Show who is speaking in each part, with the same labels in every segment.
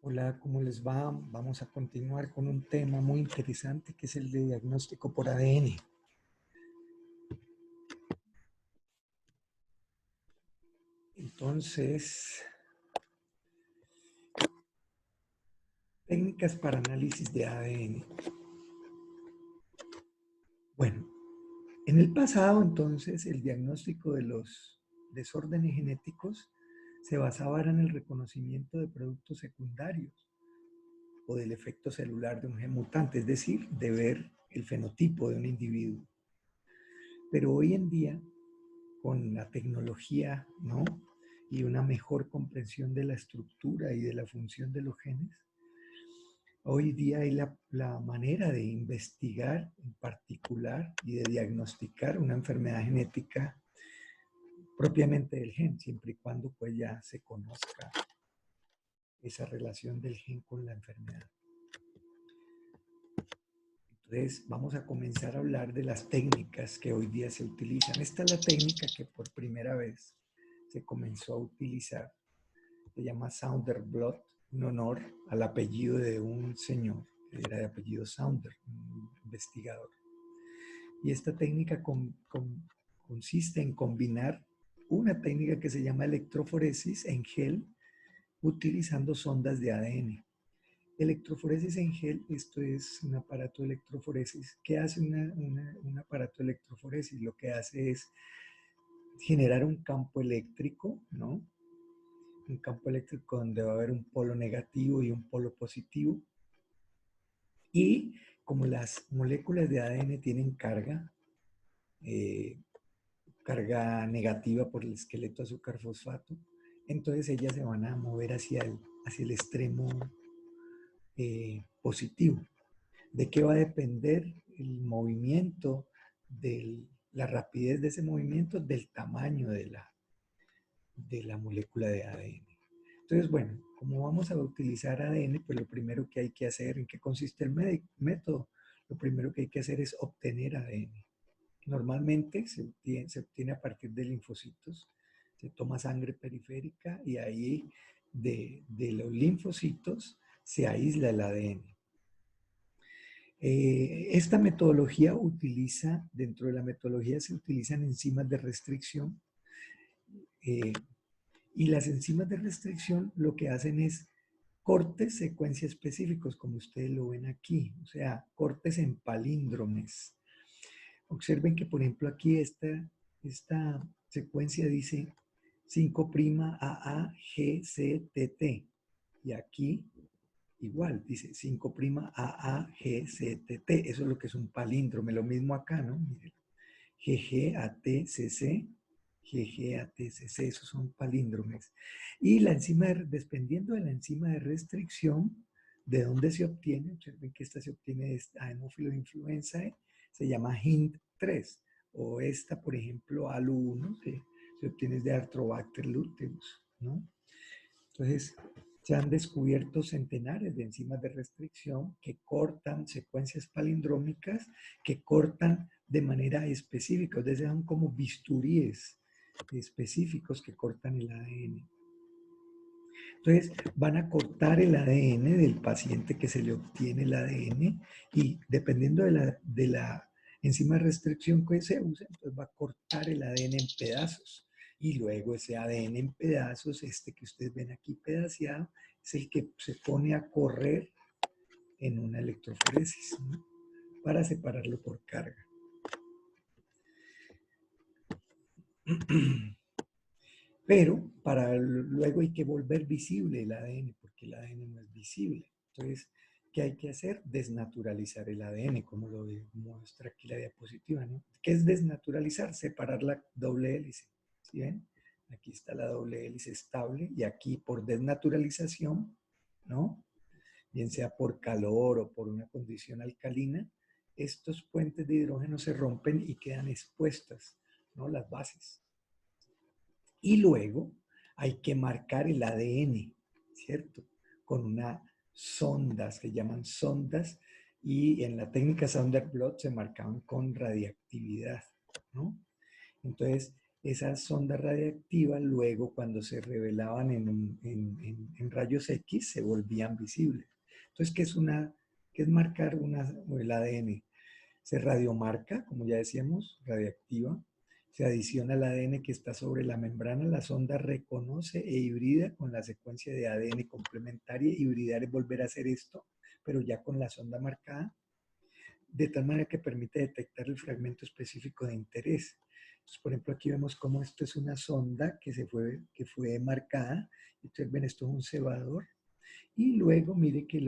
Speaker 1: Hola, ¿cómo les va? Vamos a continuar con un tema muy interesante que es el de diagnóstico por ADN. Entonces, técnicas para análisis de ADN. Bueno, en el pasado entonces el diagnóstico de los desórdenes genéticos se basaba en el reconocimiento de productos secundarios o del efecto celular de un gen mutante, es decir, de ver el fenotipo de un individuo. Pero hoy en día, con la tecnología, ¿no? Y una mejor comprensión de la estructura y de la función de los genes, hoy día hay la manera de investigar en particular y de diagnosticar una enfermedad genética propiamente del gen, siempre y cuando pues ya se conozca esa relación del gen con la enfermedad. Entonces vamos a comenzar a hablar de las técnicas que hoy día se utilizan. Esta es la técnica que por primera vez se comenzó a utilizar. Se llama Saunders-Blot, en honor al apellido de un señor que era de apellido Saunders, un investigador. Y esta técnica consiste en combinar una técnica que se llama electroforesis en gel utilizando sondas de ADN. Electroforesis en gel, esto es un aparato de electroforesis. ¿Qué hace un aparato de electroforesis? Lo que hace es generar un campo eléctrico, ¿no? Un campo eléctrico donde va a haber un polo negativo y un polo positivo. Y como las moléculas de ADN tienen carga, eh, carga negativa por el esqueleto azúcar fosfato, entonces ellas se van a mover hacia el extremo positivo. ¿De qué va a depender el movimiento, la rapidez de ese movimiento? Del tamaño de la molécula de ADN. Entonces, bueno, como vamos a utilizar ADN, pues lo primero que hay que hacer, ¿en qué consiste el método? Lo primero que hay que hacer es obtener ADN. Normalmente se obtiene a partir de linfocitos. Se toma sangre periférica y ahí de los linfocitos se aísla el ADN. Esta metodología dentro de la metodología se utilizan enzimas de restricción, y las enzimas de restricción lo que hacen es cortes secuencia específicos, como ustedes lo ven aquí, o sea, cortes en palíndromes. Observen que, por ejemplo, aquí esta secuencia dice 5'AAGCTT y aquí igual, dice 5'AAGCTT. Eso es lo que es un palíndrome. Lo mismo acá, ¿no? Miren. GGATCC, GGATCC, esos son palíndromes. Y la enzima, dependiendo de la enzima de restricción, ¿de dónde se obtiene? Observen que esta se obtiene de Haemophilus influenzae, se llama HINT3. O esta, por ejemplo, ALU1, se obtiene de Arthrobacter luteus, ¿no? Entonces, se han descubierto centenares de enzimas de restricción que cortan secuencias palindrómicas, que cortan de manera específica, es decir, son como bisturíes específicos que cortan el ADN. Entonces, van a cortar el ADN del paciente que se le obtiene el ADN y dependiendo de la enzima de restricción que se usa, entonces va a cortar el ADN en pedazos. Y luego ese ADN en pedazos, este que ustedes ven aquí pedaceado, es el que se pone a correr en una electroforesis, ¿no? Para separarlo por carga. Pero luego hay que volver visible el ADN, porque el ADN no es visible. Entonces, ¿qué hay que hacer? Desnaturalizar el ADN, como lo muestra aquí la diapositiva, ¿no? ¿Qué es desnaturalizar? Separar la doble hélice. ¿Sí ven? Aquí está la doble hélice estable y aquí por desnaturalización, ¿no? Bien sea por calor o por una condición alcalina, estos puentes de hidrógeno se rompen y quedan expuestas, ¿no? Las bases. Y luego hay que marcar el ADN, ¿cierto? Con una sonda, se llaman sondas, y en la técnica Saunders-Blot se marcaban con radiactividad, ¿no? Entonces, esas sondas radiactivas luego cuando se revelaban en rayos X se volvían visibles. Entonces, ¿qué es marcar el ADN? Se radiomarca, como ya decíamos, radiactiva. Se adiciona al ADN que está sobre la membrana. La sonda reconoce e hibrida con la secuencia de ADN complementaria. Hibridar es volver a hacer esto, pero ya con la sonda marcada, de tal manera que permite detectar el fragmento específico de interés. Entonces, por ejemplo, aquí vemos cómo esto es una sonda que fue marcada. Ustedes ven, esto es un cebador. Y luego, mire que en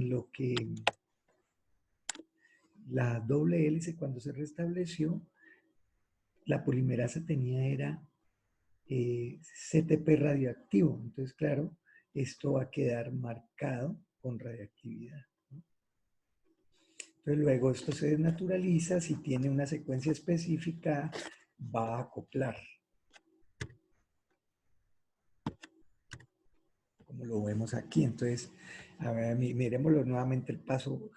Speaker 1: lo que la doble hélice cuando se restableció, la polimerasa tenía era CTP radioactivo. Entonces, claro, esto va a quedar marcado con radioactividad, ¿no? Entonces, luego esto se desnaturaliza. Si tiene una secuencia específica, va a acoplar, como lo vemos aquí. Entonces, a ver, miremoslo nuevamente el paso,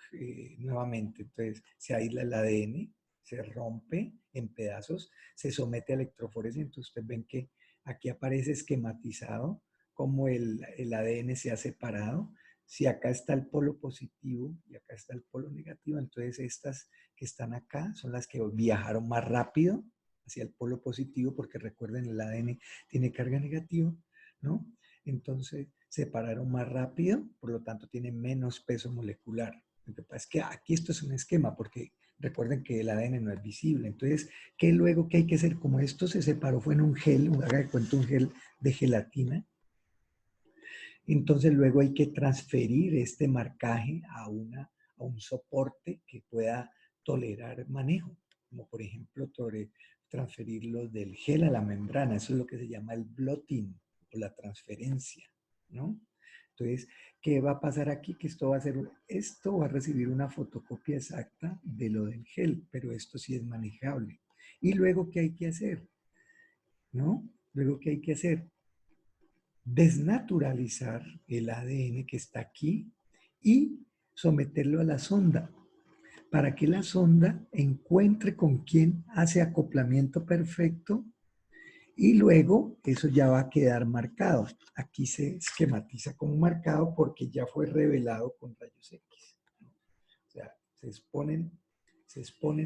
Speaker 1: nuevamente. Entonces, se aísla el ADN, se rompe en pedazos, se somete a electroforesis. Entonces, ustedes ven que aquí aparece esquematizado cómo el ADN se ha separado. Si acá está el polo positivo y acá está el polo negativo, entonces estas que están acá son las que viajaron más rápido hacia el polo positivo, porque recuerden, el ADN tiene carga negativa, ¿no? Entonces, separaron más rápido, por lo tanto tienen menos peso molecular. Lo que pasa es que aquí esto es un esquema, porque recuerden que el ADN no es visible. Entonces, ¿qué luego qué hay que hacer? Como esto se separó, fue en un gel, haga de cuenta un gel de gelatina, entonces luego hay que transferir este marcaje a un soporte que pueda tolerar manejo, como por ejemplo transferirlo del gel a la membrana. Eso es lo que se llama el blotting o la transferencia, ¿no? Entonces, ¿qué va a pasar aquí? Que esto va a recibir una fotocopia exacta de lo del gel, pero esto sí es manejable. Y luego, ¿qué hay que hacer? ¿No? Luego, ¿qué hay que hacer? Desnaturalizar el ADN que está aquí y someterlo a la sonda para que la sonda encuentre con quién hace acoplamiento perfecto y luego eso ya va a quedar marcado. Aquí se esquematiza como marcado porque ya fue revelado con rayos X. O sea, se exponen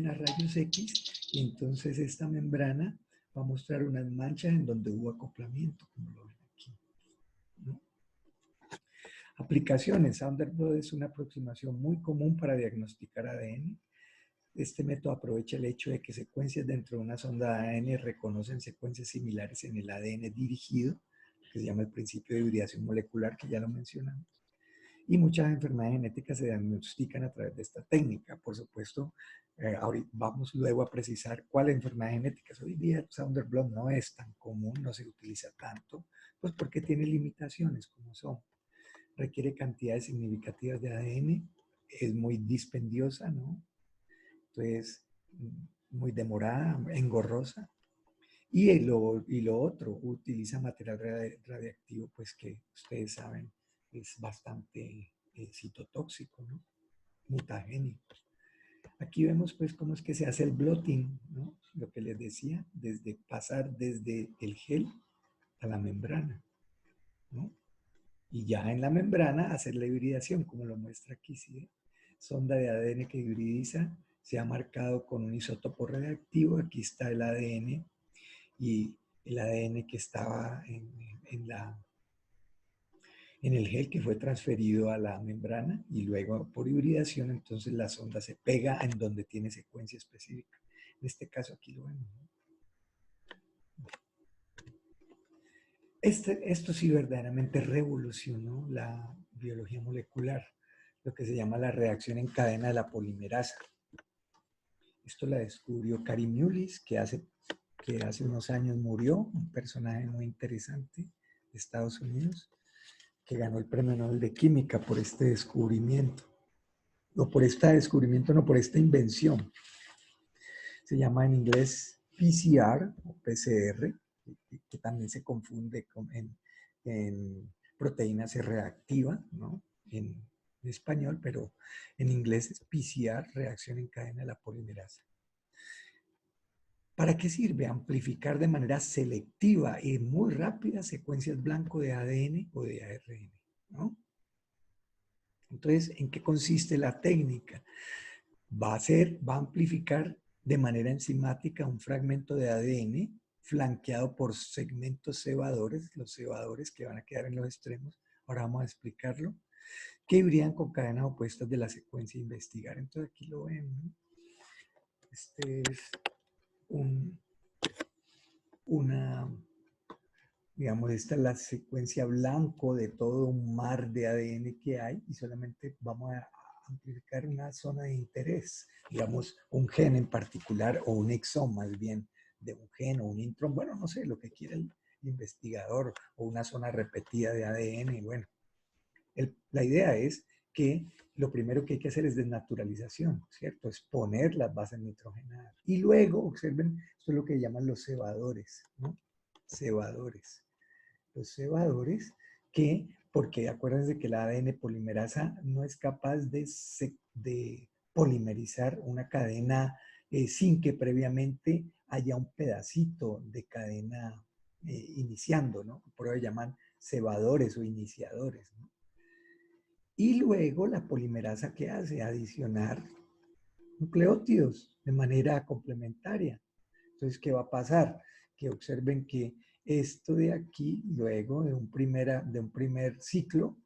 Speaker 1: a rayos X y entonces esta membrana va a mostrar unas manchas en donde hubo acoplamiento, como lo ven aquí, ¿no? Aplicaciones. Thunderbird es una aproximación muy común para diagnosticar ADN. Este método aprovecha el hecho de que secuencias dentro de una sonda de ADN reconocen secuencias similares en el ADN dirigido, que se llama el principio de hibridación molecular, que ya lo mencionamos. Y muchas enfermedades genéticas se diagnostican a través de esta técnica. Por supuesto, ahorita vamos luego a precisar cuáles enfermedades genéticas. Hoy día Sounder Blot no es tan común, no se utiliza tanto, pues porque tiene limitaciones como son. Requiere cantidades significativas de ADN, es muy dispendiosa, ¿no? Entonces, muy demorada, engorrosa. Y lo otro, utiliza material radiactivo, pues que ustedes saben, es bastante citotóxico, ¿no? Mutagénico. Aquí vemos pues cómo es que se hace el blotting, ¿no? Lo que les decía, pasar desde el gel a la membrana, ¿no? Y ya en la membrana hacer la hibridación, como lo muestra aquí, ¿sí? Sonda de ADN que hibridiza, se ha marcado con un isótopo radiactivo, aquí está el ADN y el ADN que estaba en el gel que fue transferido a la membrana y luego por hibridación, entonces la sonda se pega en donde tiene secuencia específica. En este caso aquí lo vemos, ¿no? Esto sí verdaderamente revolucionó la biología molecular, lo que se llama la reacción en cadena de la polimerasa. Esto la descubrió Karim Mullis, que hace unos años murió, un personaje muy interesante de Estados Unidos, que ganó el premio Nobel de Química por este descubrimiento. No por este descubrimiento, no por esta invención. Se llama en inglés PCR o PCR, que también se confunde en proteína C reactiva, ¿no? En español, pero en inglés es PCR, reacción en cadena de la polimerasa. ¿Para qué sirve? Amplificar de manera selectiva y muy rápida secuencias blanco de ADN o de ARN, ¿no? Entonces, ¿en qué consiste la técnica? Va a amplificar de manera enzimática un fragmento de ADN flanqueado por segmentos cebadores, los cebadores que van a quedar en los extremos, ahora vamos a explicarlo, que hibrían con cadenas opuestas de la secuencia a investigar. Entonces aquí lo ven, ¿no? Este es una, digamos, esta es la secuencia blanco de todo un mar de ADN que hay y solamente vamos a amplificar una zona de interés, digamos, un gen en particular o un exón más bien de un gen o un intrón, bueno, no sé, lo que quiera el investigador o una zona repetida de ADN, bueno. La idea es que lo primero que hay que hacer es desnaturalización, ¿cierto? Es poner las bases nitrogenadas. Y luego, observen, esto es lo que llaman los cebadores, ¿no? Cebadores. Los cebadores que, porque acuérdense que la ADN polimerasa no es capaz de polimerizar una cadena sin que previamente haya un pedacito de cadena iniciando, ¿no? Por eso llaman cebadores o iniciadores, ¿no? Y luego la polimerasa, ¿qué hace? Adicionar nucleótidos de manera complementaria. Entonces, ¿qué va a pasar? Que observen que esto de aquí, luego de un primer ciclo,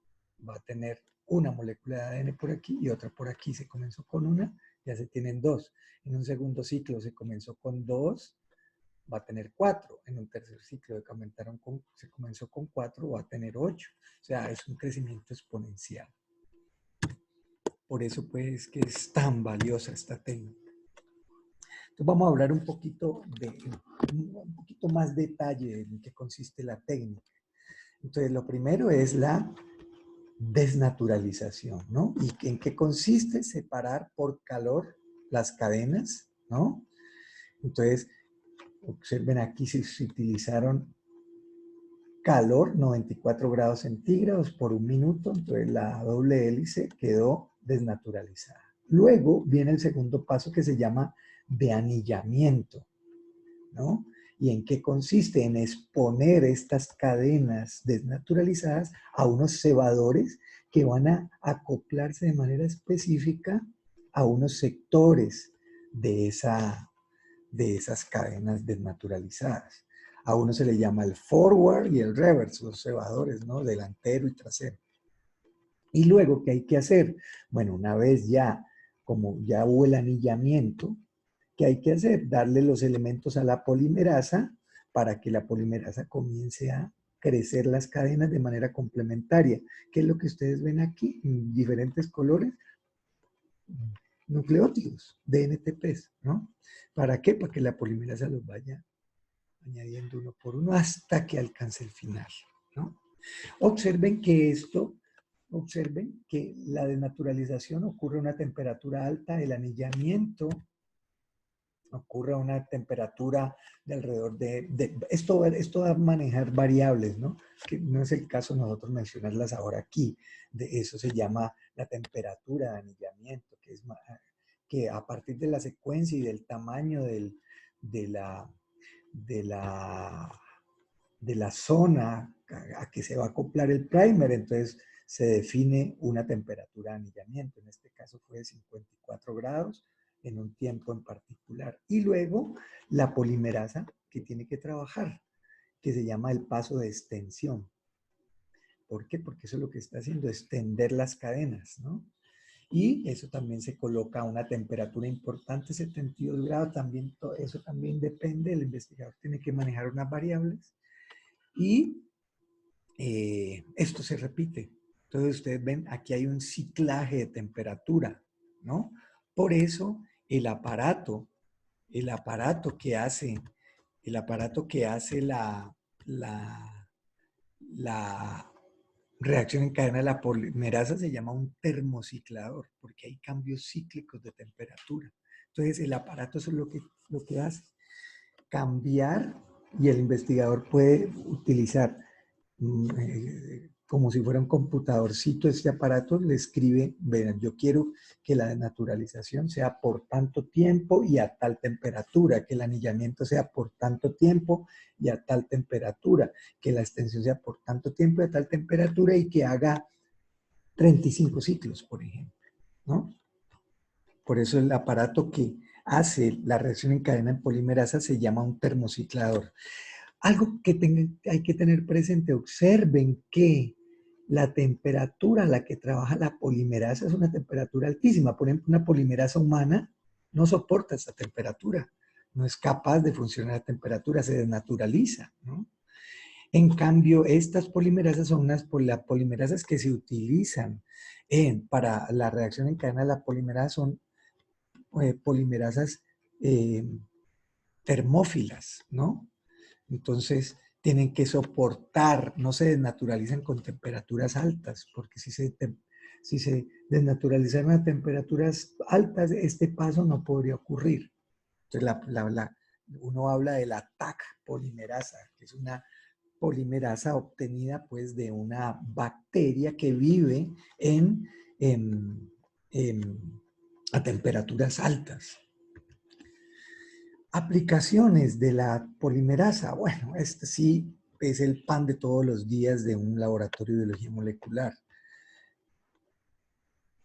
Speaker 1: va a tener una molécula de ADN por aquí y otra por aquí. Se comenzó con una, ya se tienen dos. En un segundo ciclo se comenzó con dos, va a tener cuatro. En un tercer ciclo se comenzó con cuatro, va a tener ocho. O sea, es un crecimiento exponencial. Por eso, pues, que es tan valiosa esta técnica. Entonces, vamos a hablar un poquito más detalle en qué consiste la técnica. Entonces, lo primero es la desnaturalización, ¿no? ¿Y en qué consiste? Separar por calor las cadenas, ¿no? Entonces, observen aquí se utilizaron calor, 94 grados centígrados por un minuto, entonces la doble hélice quedó desnaturalizada. Luego viene el segundo paso que se llama de anillamiento, ¿no? ¿Y en qué consiste? En exponer estas cadenas desnaturalizadas a unos cebadores que van a acoplarse de manera específica a unos sectores de esas cadenas desnaturalizadas. A uno se le llama el forward y el reverse, los cebadores, ¿no? Delantero y trasero. Y luego, ¿qué hay que hacer? Bueno, una vez como ya hubo el anillamiento, ¿qué hay que hacer? Darle los elementos a la polimerasa para que la polimerasa comience a crecer las cadenas de manera complementaria. ¿Qué es lo que ustedes ven aquí? En diferentes colores, nucleótidos, DNTPs, ¿no? ¿Para qué? Para que la polimerasa los vaya añadiendo uno por uno hasta que alcance el final, ¿no? Observen que la desnaturalización ocurre a una temperatura alta, el anillamiento ocurre a una temperatura de alrededor esto va a manejar variables, ¿no? Que no es el caso nosotros mencionarlas ahora aquí. De eso se llama la temperatura de anillamiento, que a partir de la secuencia y del tamaño de la, de la, de la zona a que se va a acoplar el primer, entonces se define una temperatura de anillamiento. En este caso fue de 54 grados en un tiempo en particular. Y luego la polimerasa que tiene que trabajar, que se llama el paso de extensión. ¿Por qué? Porque eso es lo que está haciendo, extender las cadenas, ¿no? Y eso también se coloca a una temperatura importante, 72 grados, eso también depende, el investigador tiene que manejar unas variables y esto se repite. Entonces ustedes ven, aquí hay un ciclaje de temperatura, ¿no? Por eso el aparato que hace, la reacción en cadena de la polimerasa se llama un termociclador, porque hay cambios cíclicos de temperatura. Entonces el aparato eso es lo que hace, cambiar, y el investigador puede utilizar como si fuera un computadorcito, este aparato le escribe, vean, yo quiero que la denaturalización sea por tanto tiempo y a tal temperatura, que el anillamiento sea por tanto tiempo y a tal temperatura, que la extensión sea por tanto tiempo y a tal temperatura y que haga 35 ciclos, por ejemplo, ¿no? Por eso el aparato que hace la reacción en cadena en polimerasa se llama un termociclador. Algo que hay que tener presente, observen que la temperatura a la que trabaja la polimerasa es una temperatura altísima. Por ejemplo, una polimerasa humana no soporta esa temperatura, no es capaz de funcionar a temperatura, se desnaturaliza, ¿no? En cambio, estas polimerasas son unas polimerasas que se utilizan para la reacción en cadena de la polimerasa, son polimerasas eh, termófilas, ¿no? Entonces, tienen que soportar, no se desnaturalizan con temperaturas altas, porque si se desnaturalizaran a temperaturas altas, este paso no podría ocurrir. Entonces, uno habla de la TAC polimerasa, que es una polimerasa obtenida pues de una bacteria que vive en, a temperaturas altas. Aplicaciones de la polimerasa. Bueno, este sí es el pan de todos los días de un laboratorio de biología molecular.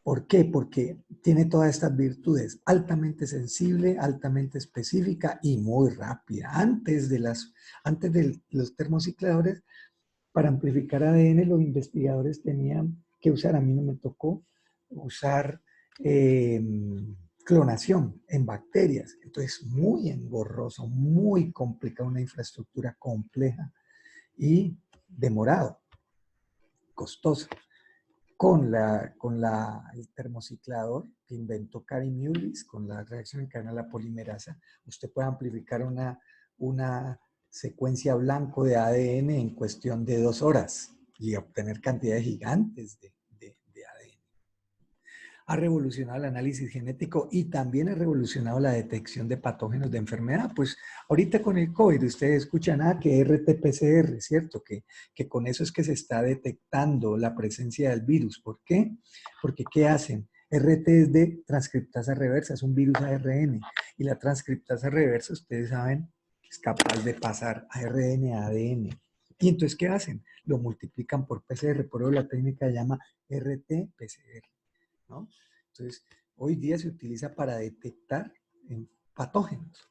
Speaker 1: ¿Por qué? Porque tiene todas estas virtudes, altamente sensible, altamente específica y muy rápida. Antes de los termocicladores, para amplificar ADN, los investigadores tenían que usar, a mí no me tocó, usar clonación en bacterias. Entonces, muy engorroso, muy complicado, una infraestructura compleja y demorado, costoso. El termociclador que inventó Kary Mullis, con la reacción en cadena de la polimerasa, usted puede amplificar una secuencia blanco de ADN en cuestión de 2 horas y obtener cantidades gigantes de ADN. Ha revolucionado el análisis genético y también ha revolucionado la detección de patógenos de enfermedad. Pues ahorita con el COVID ustedes escuchan que RT-PCR, ¿cierto? Que con eso es que se está detectando la presencia del virus. ¿Por qué? Porque ¿qué hacen? RT es de transcriptasa reversa, es un virus ARN. Y la transcriptasa reversa, ustedes saben, es capaz de pasar ARN a ADN. Y entonces, ¿qué hacen? Lo multiplican por PCR, por eso la técnica se llama RT-PCR, ¿no? Entonces, hoy día se utiliza para detectar patógenos.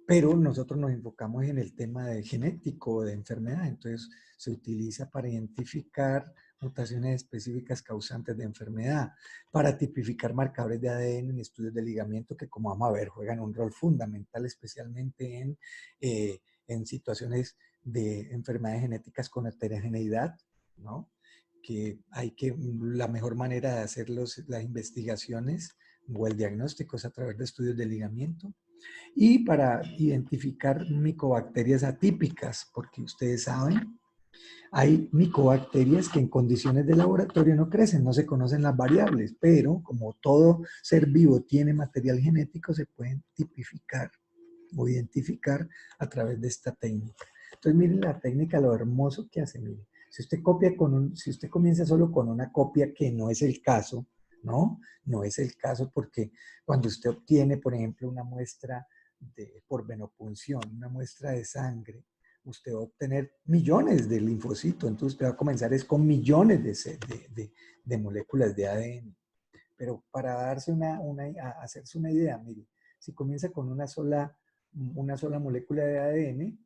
Speaker 1: Pero nosotros nos enfocamos en el tema de genético, de enfermedad. Entonces, se utiliza para identificar mutaciones específicas causantes de enfermedad, para tipificar marcadores de ADN en estudios de ligamiento que, como vamos a ver, juegan un rol fundamental, especialmente en situaciones de enfermedades genéticas con heterogeneidad, ¿no? Que la mejor manera de hacer las investigaciones o el diagnóstico es a través de estudios de ligamiento y para identificar micobacterias atípicas, porque ustedes saben, hay micobacterias que en condiciones de laboratorio no crecen, no se conocen las variables, pero como todo ser vivo tiene material genético, se pueden tipificar o identificar a través de esta técnica. Entonces, miren la técnica, lo hermoso que hace, miren. Si usted comienza solo con una copia, que no es el caso, ¿no? No es el caso porque cuando usted obtiene, por ejemplo, una muestra por venopunción, una muestra de sangre, usted va a obtener millones de linfocitos, entonces usted va a comenzar es con millones de moléculas de ADN. Pero para hacerse una idea, mire, si comienza con una sola molécula de ADN,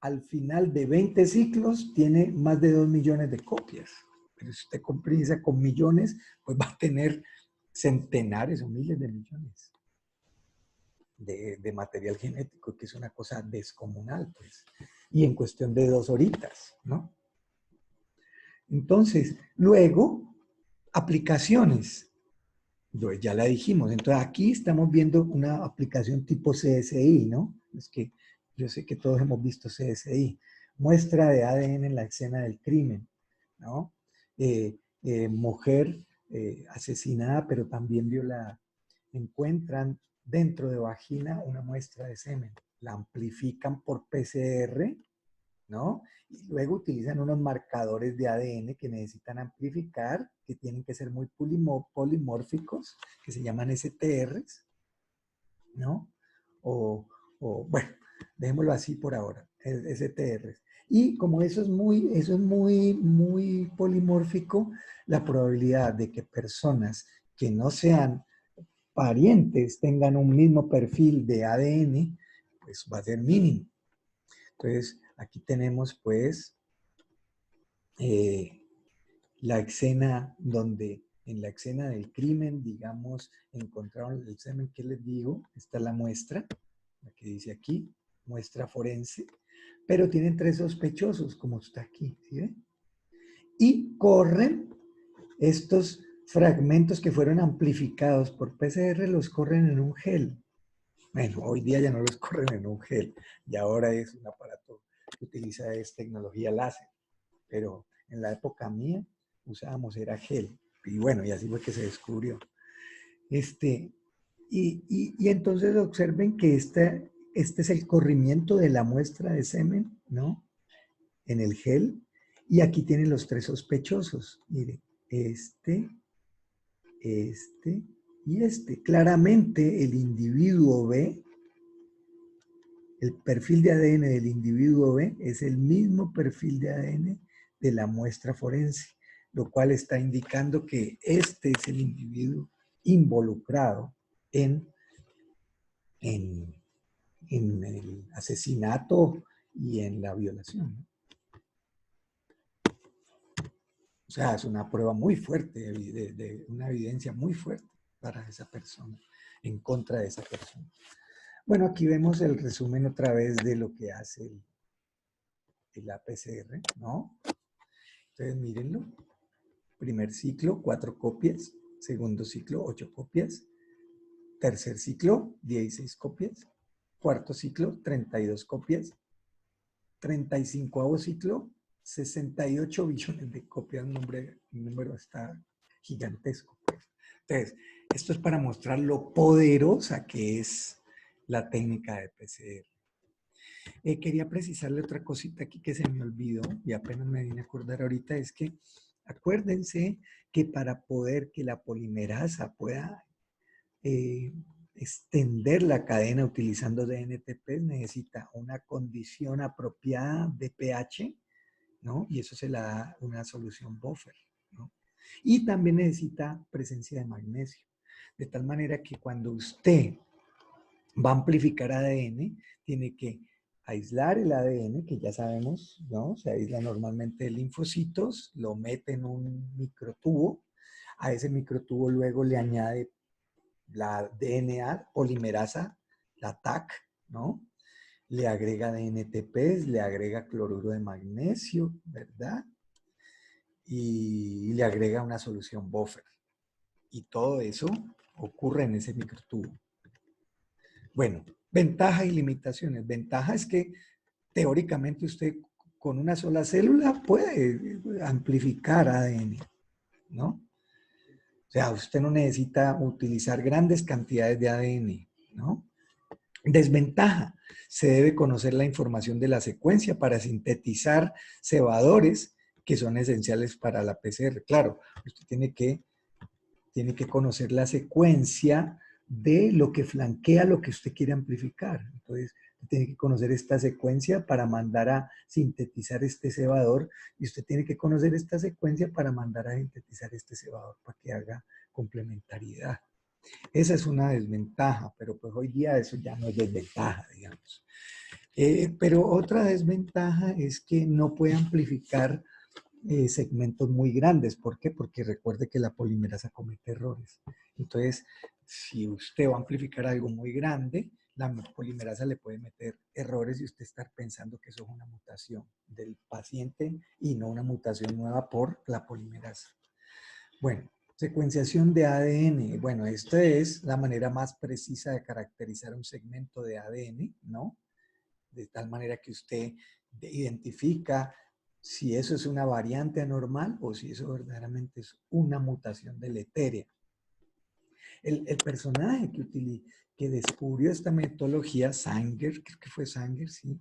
Speaker 1: al final de 20 ciclos tiene más de 2 millones de copias. Pero si usted comienza con millones, pues va a tener centenares o miles de millones de material genético, que es una cosa descomunal, pues. Y en cuestión de 2 horitas, ¿no? Entonces, luego, aplicaciones. Ya la dijimos. Entonces, aquí estamos viendo una aplicación tipo CSI, ¿no? Es que yo sé que todos hemos visto CSI. Muestra de ADN en la escena del crimen, ¿no? Mujer asesinada, pero también violada. Encuentran dentro de vagina una muestra de semen. La amplifican por PCR ¿no? Y luego utilizan unos marcadores de ADN que necesitan amplificar, que tienen que ser muy polimórficos, que se llaman STRs, ¿no? Bueno, dejémoslo así por ahora, STRs. Y como eso es muy polimórfico, la probabilidad de que personas que no sean parientes tengan un mismo perfil de ADN, pues va a ser mínimo. Entonces, aquí tenemos pues la escena donde en la escena del crimen, digamos, encontraron el semen que les digo, está la muestra, la que dice aquí, muestra forense, pero tienen 3 sospechosos, como está aquí, ¿sí ve? Y corren estos fragmentos que fueron amplificados por PCR, los corren en un gel. Bueno, hoy día ya no los corren en un gel, y ahora es un aparato que utiliza tecnología láser, pero en la época mía usábamos era gel, y bueno, y así fue que se descubrió. Y entonces observen que este es el corrimiento de la muestra de semen, ¿no? En el gel, y aquí tienen los 3 sospechosos, mire, este y este. Claramente el individuo B, el perfil de ADN del individuo B es el mismo perfil de ADN de la muestra forense, lo cual está indicando que este es el individuo involucrado en el asesinato y en la violación. O sea, es una prueba muy fuerte, una evidencia muy fuerte para esa persona, en contra de esa persona. Bueno, aquí vemos el resumen otra vez de lo que hace el APCR, ¿no? Entonces, mírenlo. Primer ciclo, 4 copias. Segundo ciclo, 8 copias. Tercer ciclo, 16 copias. Cuarto ciclo, 32 copias. 35º ciclo, 68 billones de copias. Un número está gigantesco, pues. Entonces, esto es para mostrar lo poderosa que es la técnica de PCR. Quería precisarle otra cosita aquí que se me olvidó y apenas me vine a acordar ahorita, es que acuérdense que para poder que la polimerasa pueda extender la cadena utilizando DNTP necesita una condición apropiada de pH, ¿no? Y eso se la da una solución buffer, ¿no? Y también necesita presencia de magnesio, de tal manera que cuando usted va a amplificar ADN, tiene que aislar el ADN, que ya sabemos, ¿no? Se aísla normalmente de linfocitos, lo mete en un microtubo, a ese microtubo luego le añade la DNA polimerasa, la TAC, ¿no? Le agrega DNTPs, le agrega cloruro de magnesio, ¿verdad? Y le agrega una solución buffer. Y todo eso ocurre en ese microtubo. Bueno, ventaja y limitaciones. Ventaja es que teóricamente usted con una sola célula puede amplificar ADN, ¿no? O sea, usted no necesita utilizar grandes cantidades de ADN, ¿no? Desventaja. Se debe conocer la información de la secuencia para sintetizar cebadores que son esenciales para la PCR. Claro, usted tiene que conocer la secuencia de lo que flanquea lo que usted quiere amplificar. Entonces, tiene que conocer esta secuencia para mandar a sintetizar este cebador y usted tiene que conocer esta secuencia para mandar a sintetizar este cebador para que haga complementariedad. Esa es una desventaja, pero pues hoy día eso ya no es desventaja, digamos. Pero otra desventaja es que no puede amplificar segmentos muy grandes. ¿Por qué? Porque recuerde que la polimerasa comete errores. Entonces, si usted va a amplificar algo muy grande, la polimerasa le puede meter errores y usted estar pensando que eso es una mutación del paciente y no una mutación nueva por la polimerasa. Bueno, secuenciación de ADN. Bueno, esta es la manera más precisa de caracterizar un segmento de ADN, ¿no? De tal manera que usted identifica si eso es una variante anormal o si eso verdaderamente es una mutación deletérea. El personaje que descubrió esta metodología, Sanger, creo que fue Sanger, sí,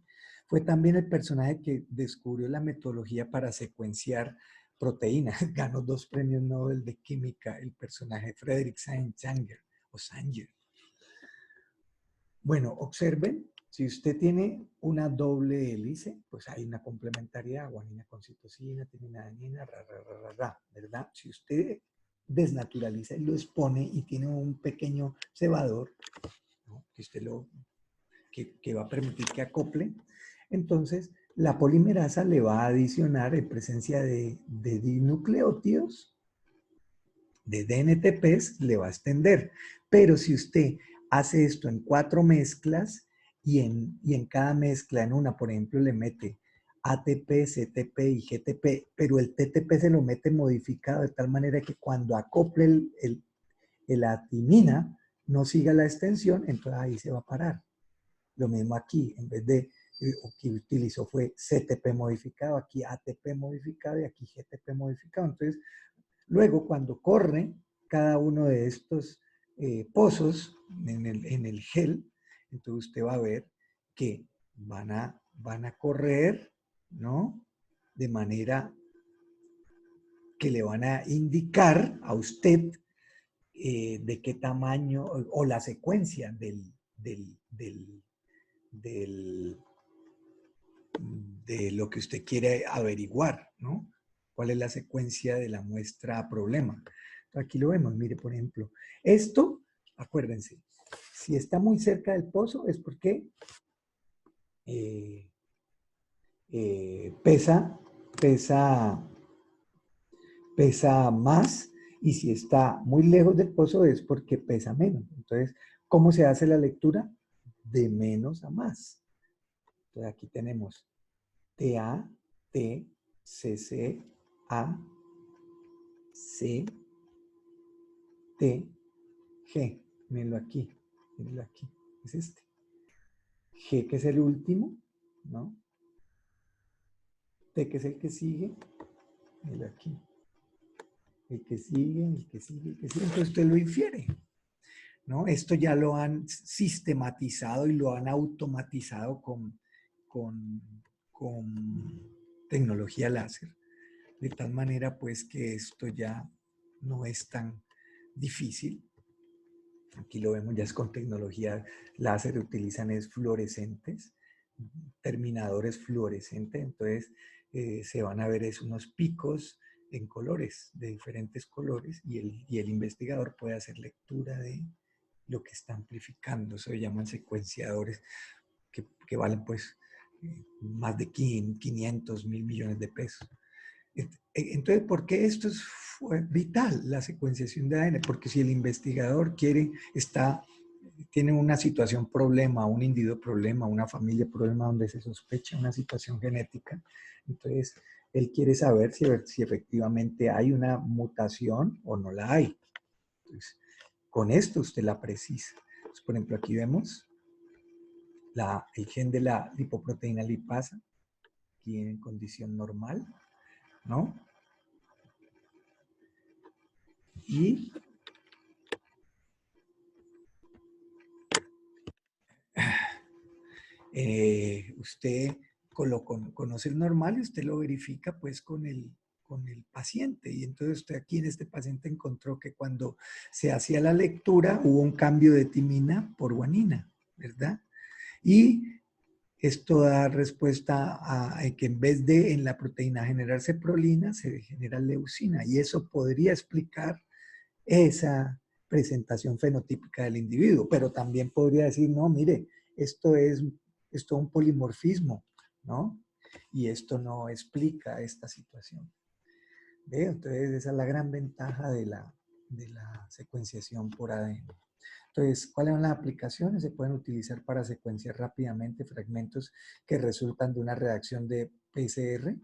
Speaker 1: Fue también el personaje que descubrió la metodología para secuenciar proteínas. Ganó 2 premios Nobel de Química el personaje Frederick Sanger o Sanger. Bueno, observen, si usted tiene una doble hélice, pues hay una complementariedad, guanina con citosina, tiene adenina, ¿verdad? Si usted desnaturaliza y lo expone y tiene un pequeño cebador, ¿no? que va a permitir que acople, entonces la polimerasa le va a adicionar en presencia de dinucleótidos, de DNTPs, le va a extender. Pero si usted hace esto en 4 mezclas y en cada mezcla, en una, por ejemplo, le mete ATP, CTP y GTP, pero el TTP se lo mete modificado de tal manera que cuando acople la timina no siga la extensión, entonces ahí se va a parar. Lo mismo aquí, en vez de que utilizó fue CTP modificado, aquí ATP modificado y aquí GTP modificado. Entonces, luego cuando corre cada uno de estos pozos en el gel, entonces usted va a ver que van a correr, ¿no? De manera que le van a indicar a usted de qué tamaño o la secuencia de lo que usted quiere averiguar, ¿no? ¿Cuál es la secuencia de la muestra a problema? Aquí lo vemos, mire, por ejemplo, esto, acuérdense, si está muy cerca del pozo es porque pesa más, y si está muy lejos del pozo es porque pesa menos. Entonces, ¿cómo se hace la lectura? De menos a más. Entonces, aquí tenemos TA, T, CC, A, C, T, G. Mírenlo aquí, mírenlo aquí. Es este. G, que es el último, ¿no? T, que es el que sigue. Mírenlo aquí. El que sigue, el que sigue, el que sigue. Entonces usted lo infiere, ¿no? Esto ya lo han sistematizado y lo han automatizado con, con tecnología láser. De tal manera, pues, que esto ya no es tan difícil. Aquí lo vemos, ya es con tecnología láser, utilizan es fluorescentes, terminadores fluorescentes, entonces se van a ver es unos picos en colores, de diferentes colores, y el investigador puede hacer lectura de lo que está amplificando. Eso se llaman secuenciadores que valen pues más de 500, 1.000 millones de pesos. Entonces, ¿por qué esto es vital, la secuenciación de ADN? Porque si el investigador tiene una situación problema, un individuo problema, una familia problema donde se sospecha una situación genética, entonces él quiere saber si efectivamente hay una mutación o no la hay. Entonces, con esto usted la precisa. Entonces, por ejemplo, aquí vemos el gen de la lipoproteína lipasa, aquí en condición normal, ¿no? Y usted conoce el normal y usted lo verifica pues con el paciente. Y entonces usted aquí en este paciente encontró que cuando se hacía la lectura hubo un cambio de timina por guanina, ¿verdad? Y esto da respuesta a que en vez de en la proteína generarse prolina, se genera leucina. Y eso podría explicar esa presentación fenotípica del individuo, pero también podría decir, no, mire, esto es un polimorfismo, ¿no? Y esto no explica esta situación. ¿Ve? Entonces, esa es la gran ventaja de la secuenciación por ADN. Entonces, ¿cuáles son las aplicaciones? Se pueden utilizar para secuenciar rápidamente fragmentos que resultan de una reacción de PCR.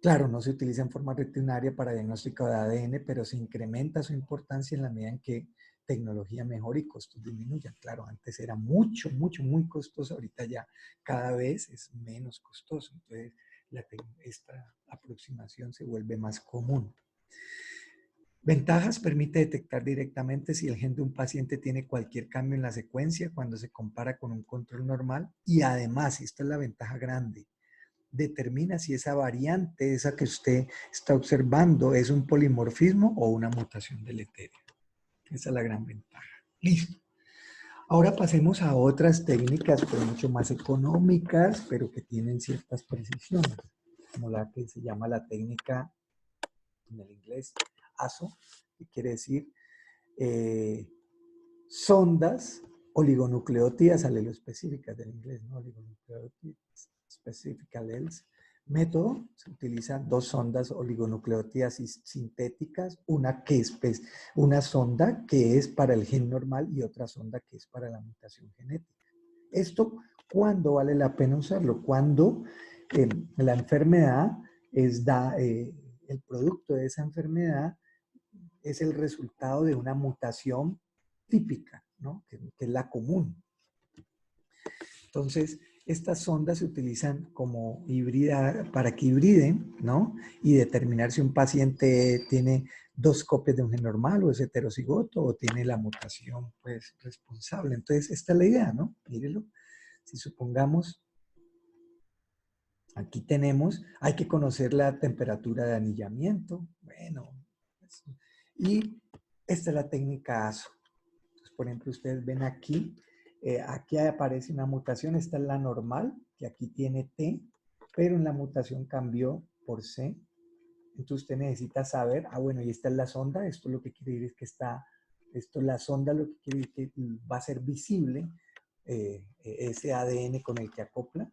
Speaker 1: Claro, no se utiliza en forma rutinaria para diagnóstico de ADN, pero se incrementa su importancia en la medida en que tecnología mejora y costos disminuyan. Claro, antes era mucho, mucho, muy costoso, ahorita ya cada vez es menos costoso. Entonces, esta aproximación se vuelve más común. Ventajas: permite detectar directamente si el gen de un paciente tiene cualquier cambio en la secuencia cuando se compara con un control normal. Y además, y esta es la ventaja grande, determina si esa variante, esa que usted está observando, es un polimorfismo o una mutación deletérea. Esa es la gran ventaja. Listo. Ahora pasemos a otras técnicas, pero mucho más económicas, pero que tienen ciertas precisiones, como la que se llama la técnica, en el inglés, ASO, que quiere decir sondas oligonucleótidas aleloespecíficas del inglés, ¿no? Oligonucleótidas specific alleles. Método: se utilizan dos sondas oligonucleótidas sintéticas, una sonda que es para el gen normal y otra sonda que es para la mutación genética. Esto, ¿cuándo vale la pena usarlo? Cuando la enfermedad el producto de esa enfermedad es el resultado de una mutación típica, ¿no? que es la común. Entonces, estas sondas se utilizan como para que hibriden, ¿no? Y determinar si un paciente tiene dos copias de un gen normal o es heterocigoto o tiene la mutación, pues, responsable. Entonces, esta es la idea, ¿no? Mírelo. Si supongamos, aquí tenemos, hay que conocer la temperatura de anillamiento. Bueno, y esta es la técnica ASO. Entonces, por ejemplo, ustedes ven aquí aparece una mutación, esta es la normal, que aquí tiene T, pero en la mutación cambió por C. Entonces usted necesita saber, bueno, y esta es la sonda, esto lo que quiere decir es que esto es la sonda, lo que quiere decir que va a ser visible ese ADN con el que acopla.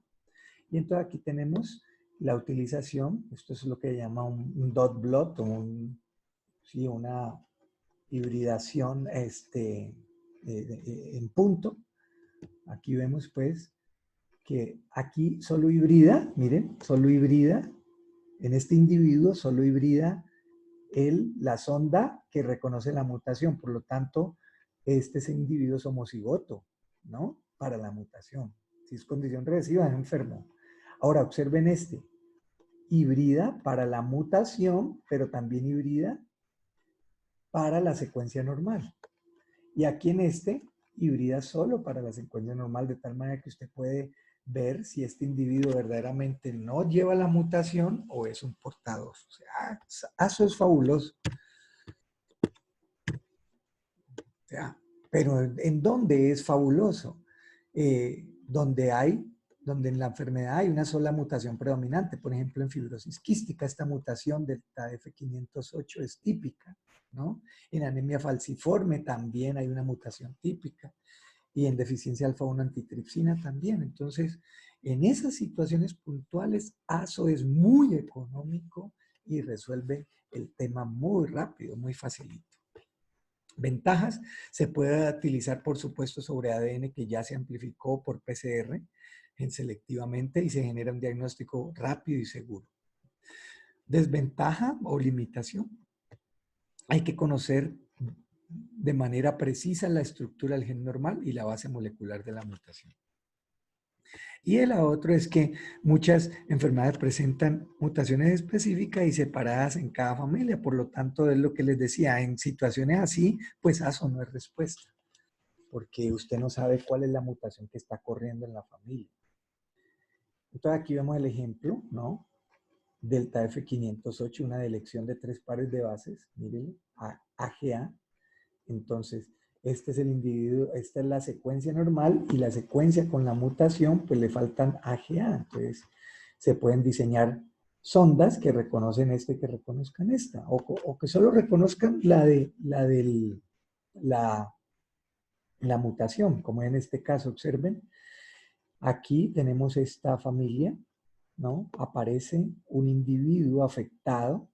Speaker 1: Y entonces aquí tenemos la utilización, esto es lo que se llama un dot blot, una hibridación en punto. Aquí vemos pues que aquí solo hibrida, miren, solo hibrida, en este individuo solo hibrida la sonda que reconoce la mutación, por lo tanto, este es individuo es homocigoto, ¿no? Para la mutación. Si es condición recesiva, es enfermo. Ahora, observen hibrida para la mutación, pero también hibrida para la secuencia normal. Y aquí en hibrida solo para la secuencia normal, de tal manera que usted puede ver si este individuo verdaderamente no lleva la mutación o es un portador. O sea, eso es fabuloso. O sea, pero ¿en dónde es fabuloso? Donde en la enfermedad hay una sola mutación predominante. Por ejemplo, en fibrosis quística, esta mutación del TAF508 es típica, ¿no? En anemia falciforme también hay una mutación típica. Y en deficiencia alfa-1 antitripsina también. Entonces, en esas situaciones puntuales, ASO es muy económico y resuelve el tema muy rápido, muy facilito. Ventajas: se puede utilizar, por supuesto, sobre ADN que ya se amplificó por PCR selectivamente y se genera un diagnóstico rápido y seguro. Desventaja o limitación: hay que conocer de manera precisa la estructura del gen normal y la base molecular de la mutación. Y el otro es que muchas enfermedades presentan mutaciones específicas y separadas en cada familia. Por lo tanto, es lo que les decía, en situaciones así, pues ASO no es respuesta, porque usted no sabe cuál es la mutación que está corriendo en la familia. Entonces aquí vemos el ejemplo, ¿no? Del TAF508, una delección de 3 pares de bases, miren, AGA. Entonces, este es el individuo, esta es la secuencia normal y la secuencia con la mutación, pues le faltan AGA. Entonces, se pueden diseñar sondas que reconocen y que reconozcan esta, o que solo reconozcan la mutación, como en este caso, observen. Aquí tenemos esta familia, ¿no? Aparece un individuo afectado,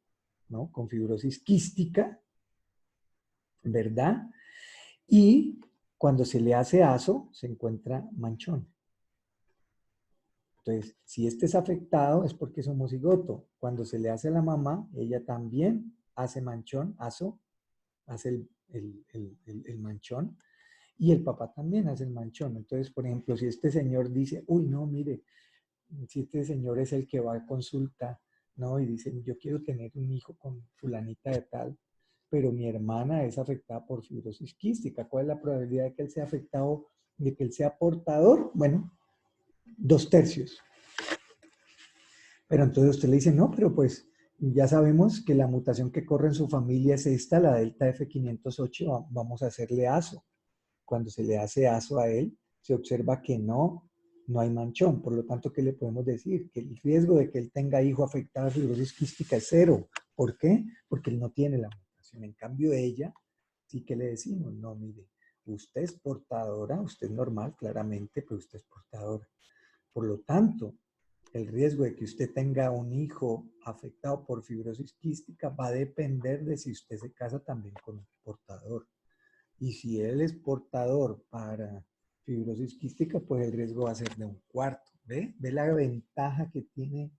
Speaker 1: ¿no? Con fibrosis quística, ¿verdad? Y cuando se le hace ASO, se encuentra manchón. Entonces, si este es afectado, es porque es homocigoto. Cuando se le hace a la mamá, ella también hace manchón, ASO, hace el manchón, y el papá también hace el manchón. Entonces, por ejemplo, si este señor dice, uy, no, mire, si este señor es el que va a consulta, ¿no? Y dice, yo quiero tener un hijo con fulanita de tal, pero mi hermana es afectada por fibrosis quística. ¿Cuál es la probabilidad de que él sea afectado, de que él sea portador? Bueno, 2/3. Pero entonces usted le dice, no, pero pues ya sabemos que la mutación que corre en su familia es esta, la delta F508, vamos a hacerle ASO. Cuando se le hace ASO a él, se observa que no hay manchón. Por lo tanto, ¿qué le podemos decir? Que el riesgo de que él tenga hijo afectado a fibrosis quística es 0. ¿Por qué? Porque él no tiene la mutación. En cambio, ella, sí que le decimos, no, mire, usted es portadora, usted es normal, claramente, pero usted es portadora. Por lo tanto, el riesgo de que usted tenga un hijo afectado por fibrosis quística va a depender de si usted se casa también con un portador. Y si él es portador para fibrosis quística, pues el riesgo va a ser de 1/4. ¿Ve? ¿Ve la ventaja que tiene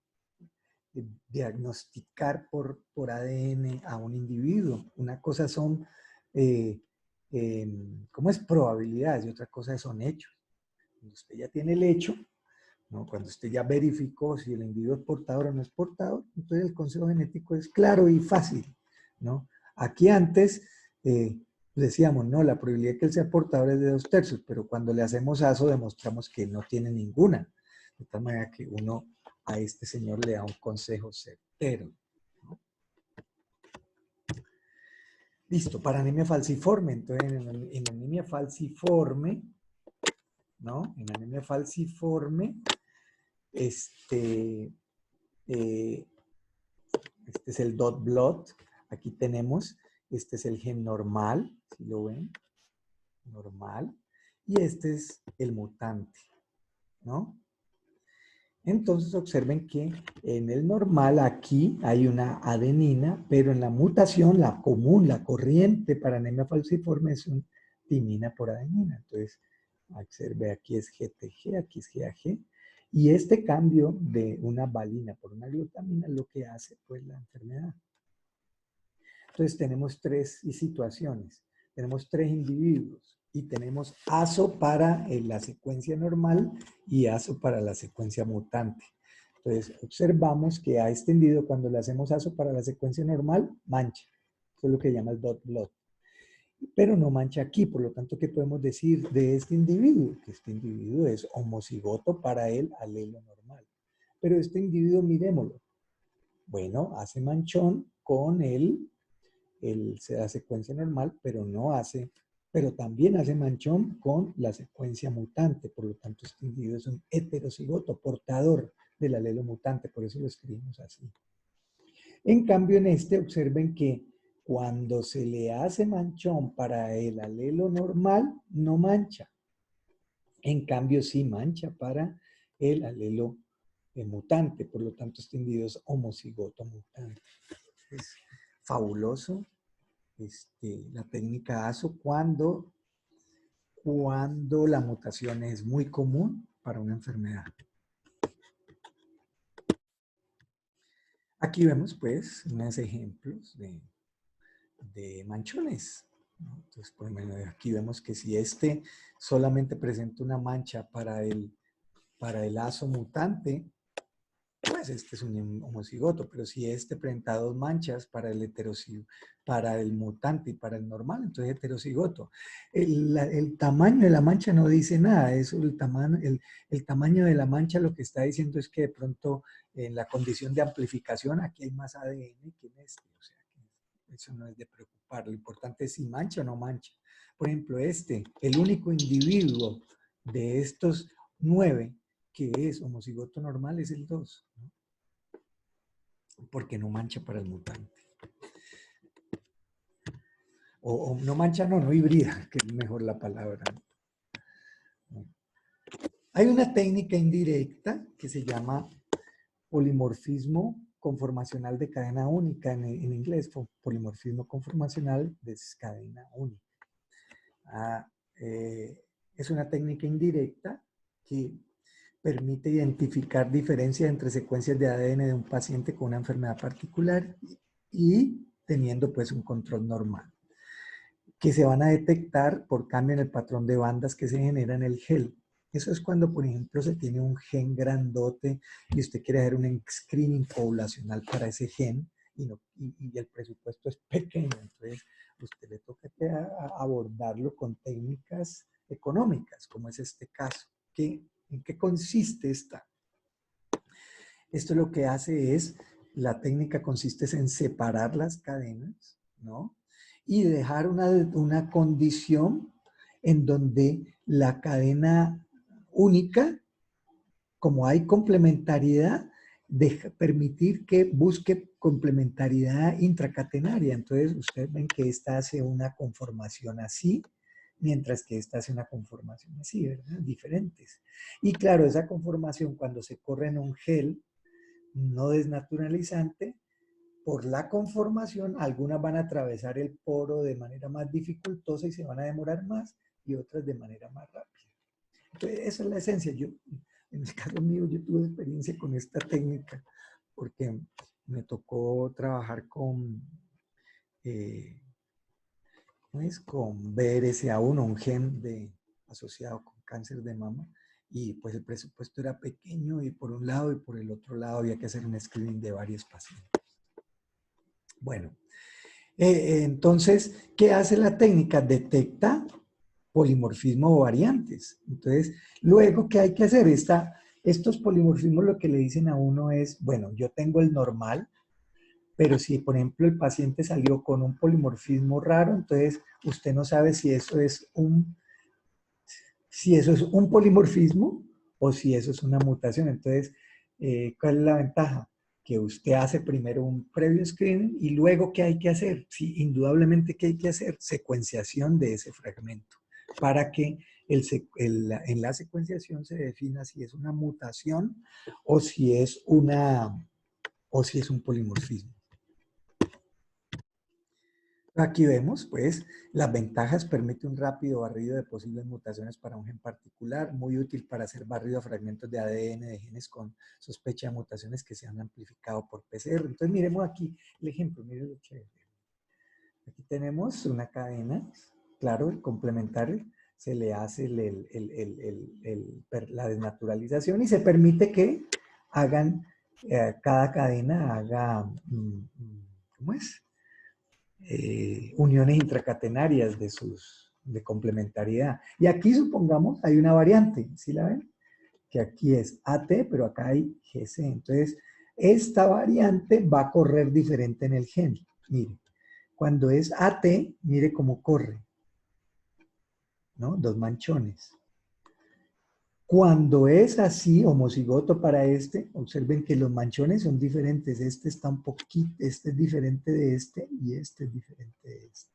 Speaker 1: diagnosticar por ADN a un individuo? Una cosa son, ¿cómo es? Probabilidades y otra cosa son hechos. Cuando usted ya tiene el hecho, ¿no? Cuando usted ya verificó si el individuo es portador o no es portador, entonces el consejo genético es claro y fácil, ¿no? Aquí antes decíamos, no, la probabilidad de que él sea portador es de 2/3, pero cuando le hacemos ASO demostramos que no tiene ninguna. De tal manera que uno a este señor le da un consejo certero, ¿no? Listo, para anemia falciforme. Entonces, en anemia falciforme, ¿no? En anemia falciforme, este es el dot blot. Aquí tenemos, este es el gen normal, si lo ven, normal. Y este es el mutante, ¿no? Entonces observen que en el normal aquí hay una adenina, pero en la mutación, la común, la corriente para anemia falciforme es un timina por adenina. Entonces, observe, aquí es GTG, aquí es GAG. Y este cambio de una valina por una glutamina es lo que hace pues la enfermedad. Entonces tenemos 3 situaciones, tenemos 3 individuos y tenemos ASO para la secuencia normal y ASO para la secuencia mutante. Entonces observamos que a este individuo cuando le hacemos ASO para la secuencia normal, mancha. Eso es lo que llama el dot blot. Pero no mancha aquí, por lo tanto, ¿qué podemos decir de este individuo? Que este individuo es homocigoto para el alelo normal. Pero este individuo, miremoslo. Bueno, hace manchón con la secuencia normal, pero también hace manchón con la secuencia mutante. Por lo tanto, este individuo es un heterocigoto, portador del alelo mutante, por eso lo escribimos así. En cambio, en este, observen que cuando se le hace manchón para el alelo normal, no mancha. En cambio, sí mancha para el alelo mutante. Por lo tanto, este individuo es homocigoto mutante. Es fabuloso la técnica ASO cuando la mutación es muy común para una enfermedad. Aquí vemos pues unos ejemplos de manchones, ¿no? Entonces, por ejemplo, aquí vemos que si este solamente presenta una mancha para el ASO mutante, pues este es un homocigoto, pero si este presenta 2 manchas para el mutante y para el normal, entonces heterocigoto. El tamaño de la mancha no dice nada, eso, el tamaño de la mancha lo que está diciendo es que de pronto en la condición de amplificación aquí hay más ADN que en este, o sea, que eso no es de preocupar, lo importante es si mancha o no mancha. Por ejemplo, el único individuo de estos 9 que es homocigoto normal es el 2, ¿no? Porque no mancha para el mutante. O no mancha, no hibrida, que es mejor la palabra. ¿No? Hay una técnica indirecta que se llama polimorfismo conformacional de cadena única, en inglés, polimorfismo conformacional de cadena única. Es una técnica indirecta que permite identificar diferencias entre secuencias de ADN de un paciente con una enfermedad particular y teniendo pues un control normal, que se van a detectar por cambio en el patrón de bandas que se genera en el gel. Eso es cuando, por ejemplo, se tiene un gen grandote y usted quiere hacer un screening poblacional para ese gen. y el presupuesto es pequeño. Entonces, usted le toca que abordarlo con técnicas económicas, como es este caso. ¿En qué consiste esta? Esto lo que hace es, la técnica consiste en separar las cadenas, ¿no? Y dejar una condición en donde la cadena única, como hay complementariedad, permitir que busque complementariedad intracatenaria. Entonces, ustedes ven que esta hace una conformación así, mientras que esta hace una conformación así, ¿verdad? Diferentes. Y claro, esa conformación cuando se corre en un gel no desnaturalizante, por la conformación, algunas van a atravesar el poro de manera más dificultosa y se van a demorar más, y otras de manera más rápida. Entonces, esa es la esencia. Yo, en el caso mío, yo tuve experiencia con esta técnica porque me tocó trabajar eh, con BRCA1, un gen asociado con cáncer de mama, y pues el presupuesto era pequeño y por un lado y por el otro lado había que hacer un screening de varios pacientes. Bueno, entonces, ¿qué hace la técnica? Detecta polimorfismo o variantes. Entonces, luego, ¿qué hay que hacer? Estos polimorfismos lo que le dicen a uno es, bueno, yo tengo el normal, pero si, por ejemplo, el paciente salió con un polimorfismo raro, entonces usted no sabe si eso es un polimorfismo o si eso es una mutación. Entonces, ¿cuál es la ventaja? Que usted hace primero un previo screening y luego, ¿qué hay que hacer? Sí, indudablemente, ¿qué hay que hacer? Secuenciación de ese fragmento para que en la secuenciación se defina si es una mutación o si es un polimorfismo. Aquí vemos, pues, las ventajas. Permite un rápido barrido de posibles mutaciones para un gen particular, muy útil para hacer barrido a fragmentos de ADN de genes con sospecha de mutaciones que se han amplificado por PCR. Entonces, miremos aquí el ejemplo, miren lo chévere. Aquí tenemos una cadena, claro, el complementario, se le hace la desnaturalización y se permite que hagan, cada cadena haga, ¿cómo es? Uniones intracatenarias de complementariedad. Y aquí, supongamos, hay una variante, ¿sí la ven? Que aquí es AT, pero acá hay GC. Entonces, esta variante va a correr diferente en el gen. Mire, cuando es AT, mire cómo corre, ¿no? Dos manchones. Cuando es así, homocigoto para este, observen que los manchones son diferentes. Este está un poquito, este es diferente de este y este es diferente de este.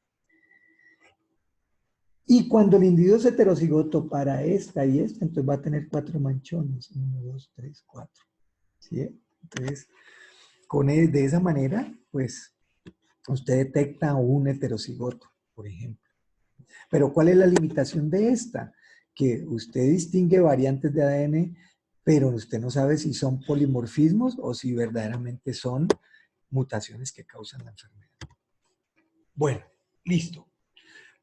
Speaker 1: Y cuando el individuo es heterocigoto para esta y esta, entonces va a tener 4 manchones. 1, 2, 3, 4. ¿Sí? Entonces, de esa manera, pues, usted detecta un heterocigoto, por ejemplo. Pero ¿cuál es la limitación de esta? Que usted distingue variantes de ADN, pero usted no sabe si son polimorfismos o si verdaderamente son mutaciones que causan la enfermedad. Bueno, listo.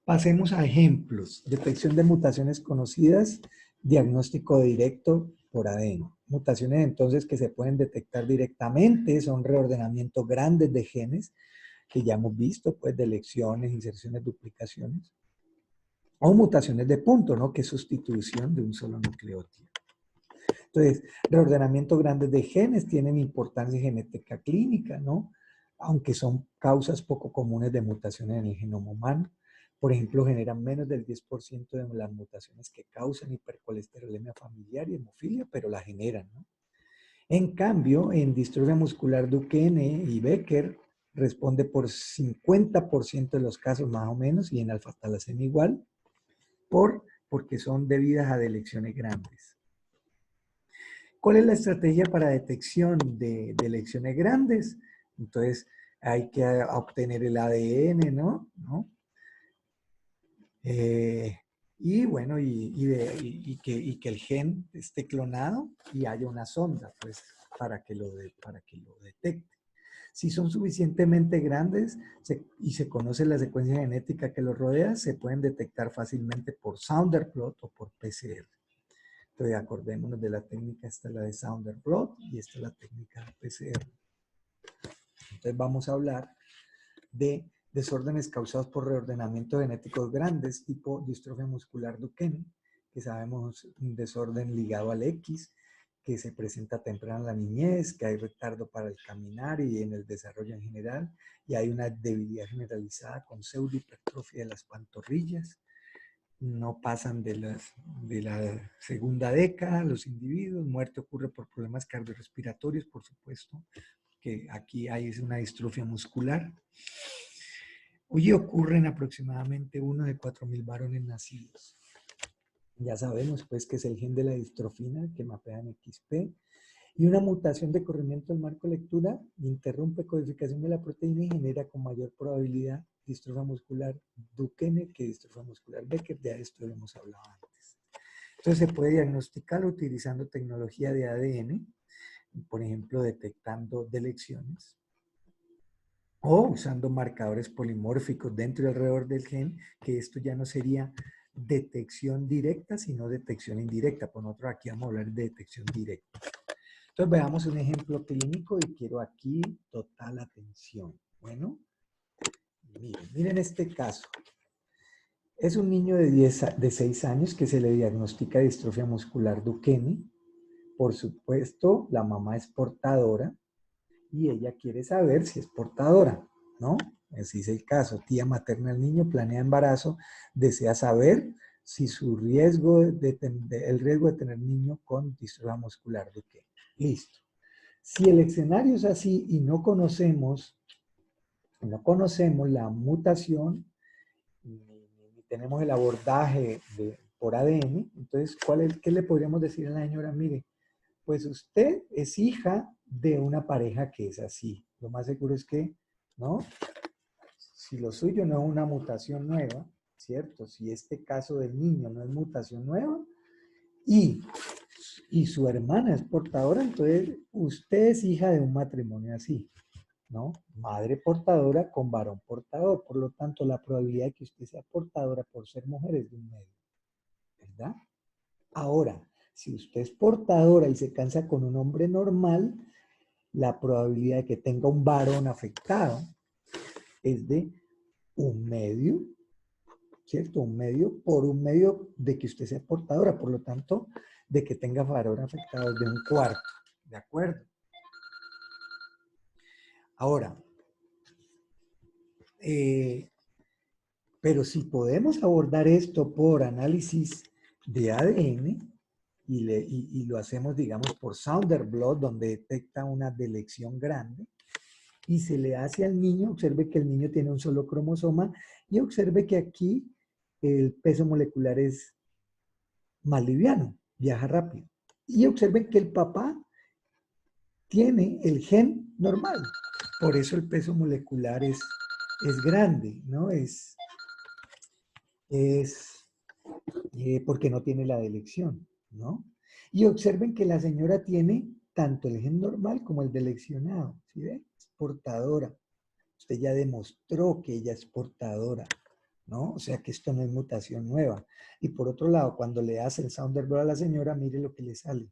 Speaker 1: Pasemos a ejemplos. Detección de mutaciones conocidas, diagnóstico directo por ADN. Mutaciones entonces que se pueden detectar directamente, son reordenamientos grandes de genes, que ya hemos visto, pues, de elecciones, inserciones, duplicaciones. O mutaciones de punto, ¿no? Que es sustitución de un solo nucleótido. Entonces, reordenamientos grandes de genes tienen importancia genética clínica, ¿no? Aunque son causas poco comunes de mutaciones en el genoma humano. Por ejemplo, generan menos del 10% de las mutaciones que causan hipercolesterolemia familiar y hemofilia, pero la generan, ¿no? En cambio, en distrofia muscular Duchenne y Becker, responde por 50% de los casos más o menos, y en alfa-talasemia igual, porque son debidas a elecciones grandes. ¿Cuál es la estrategia para detección de elecciones grandes? Entonces, hay que obtener el ADN, ¿no? Y bueno, y que el gen esté clonado y haya una sonda, pues, para que lo detecte. Si son suficientemente grandes y se conoce la secuencia genética que los rodea, se pueden detectar fácilmente por Sounder plot o por PCR. Entonces, acordémonos de la técnica, esta es la de Sounder plot y esta es la técnica de PCR. Entonces vamos a hablar de desórdenes causados por reordenamiento genéticos grandes, tipo distrofia muscular Duchenne, que sabemos un desorden ligado al X, que se presenta temprano en la niñez, que hay retardo para el caminar y en el desarrollo en general, y hay una debilidad generalizada con pseudohipertrofia de las pantorrillas. No pasan de la segunda década los individuos. Muerte ocurre por problemas cardiorrespiratorios, por supuesto, que aquí hay una distrofia muscular. Hoy ocurren aproximadamente 1 de 4.000 varones nacidos. Ya sabemos pues que es el gen de la distrofina que mapea en XP, y una mutación de corrimiento del marco de lectura interrumpe codificación de la proteína y genera con mayor probabilidad distrofia muscular Duchenne que distrofia muscular Becker. De esto lo hemos hablado antes. Entonces se puede diagnosticar utilizando tecnología de ADN, por ejemplo, detectando delecciones, o usando marcadores polimórficos dentro y alrededor del gen, que esto ya no sería detección directa, sino detección indirecta. Por otro, aquí vamos a hablar de detección directa. Entonces veamos un ejemplo clínico y quiero aquí total atención. Bueno, miren este caso. Es un niño de 6 años que se le diagnostica distrofia muscular Duchenne. Por supuesto, la mamá es portadora y ella quiere saber si es portadora, ¿no? Así es el caso. Tía materna del niño planea embarazo, desea saber si su riesgo el riesgo de tener niño con distrofia muscular Duchenne. Listo. Si el escenario es así y no conocemos la mutación, ni tenemos el abordaje por ADN, entonces, ¿qué le podríamos decir a la señora? Mire, pues usted es hija de una pareja que es así. Lo más seguro es que, ¿no? Si lo suyo no es una mutación nueva, ¿cierto? Si este caso del niño no es mutación nueva y, y su hermana es portadora, entonces usted es hija de un matrimonio así, ¿no? Madre portadora con varón portador. Por lo tanto, la probabilidad de que usted sea portadora por ser mujer es de un medio, ¿verdad? Ahora, si usted es portadora y se cansa con un hombre normal, la probabilidad de que tenga un varón afectado es de un medio, ¿cierto? Un medio por un medio de que usted sea portadora. Por lo tanto, de que tenga varón afectado es de un cuarto. ¿De acuerdo? Ahora, pero si podemos abordar esto por análisis de ADN y lo hacemos, digamos, por Sounder Blot, donde detecta una delección grande, y se le hace al niño, observe que el niño tiene un solo cromosoma y observe que aquí el peso molecular es más liviano, viaja rápido. Y observen que el papá tiene el gen normal, por eso el peso molecular es grande, ¿no? Es porque no tiene la delección, ¿no? Y observen que la señora tiene tanto el gen normal como el deleccionado, ¿sí ven? Es portadora. Usted ya demostró que ella es portadora, ¿no? O sea que esto no es mutación nueva. Y por otro lado, cuando le hace el Sounderblot a la señora, mire lo que le sale.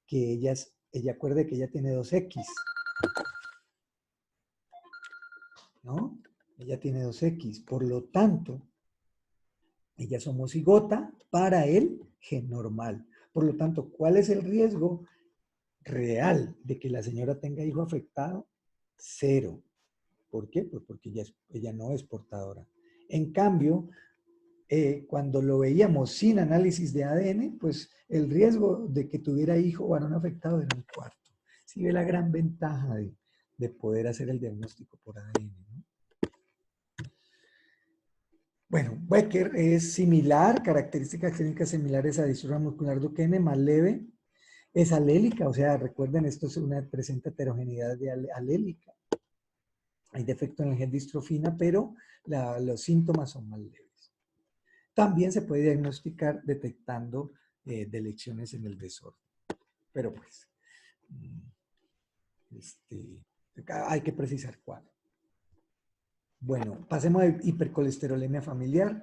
Speaker 1: Que ella acuerde que ella tiene 2X, ¿no? Ella tiene 2X. Por lo tanto, ella es homocigota para el gen normal. Por lo tanto, ¿cuál es el riesgo real de que la señora tenga hijo afectado? 0. ¿Por qué? Pues porque ella no es portadora. En cambio, cuando lo veíamos sin análisis de ADN, pues el riesgo de que tuviera hijo varón afectado era un cuarto. Sí ve la gran ventaja de poder hacer el diagnóstico por ADN, ¿no? Bueno, Becker es similar, características clínicas similares a distrofia muscular Duchenne, más leve, es alélica, o sea, recuerden, esto es presenta heterogeneidad alélica. Hay defecto en el gen distrofina, pero los síntomas son más leves. También se puede diagnosticar detectando delecciones en el desorden. Pero pues, hay que precisar cuál. Bueno, pasemos a hipercolesterolemia familiar.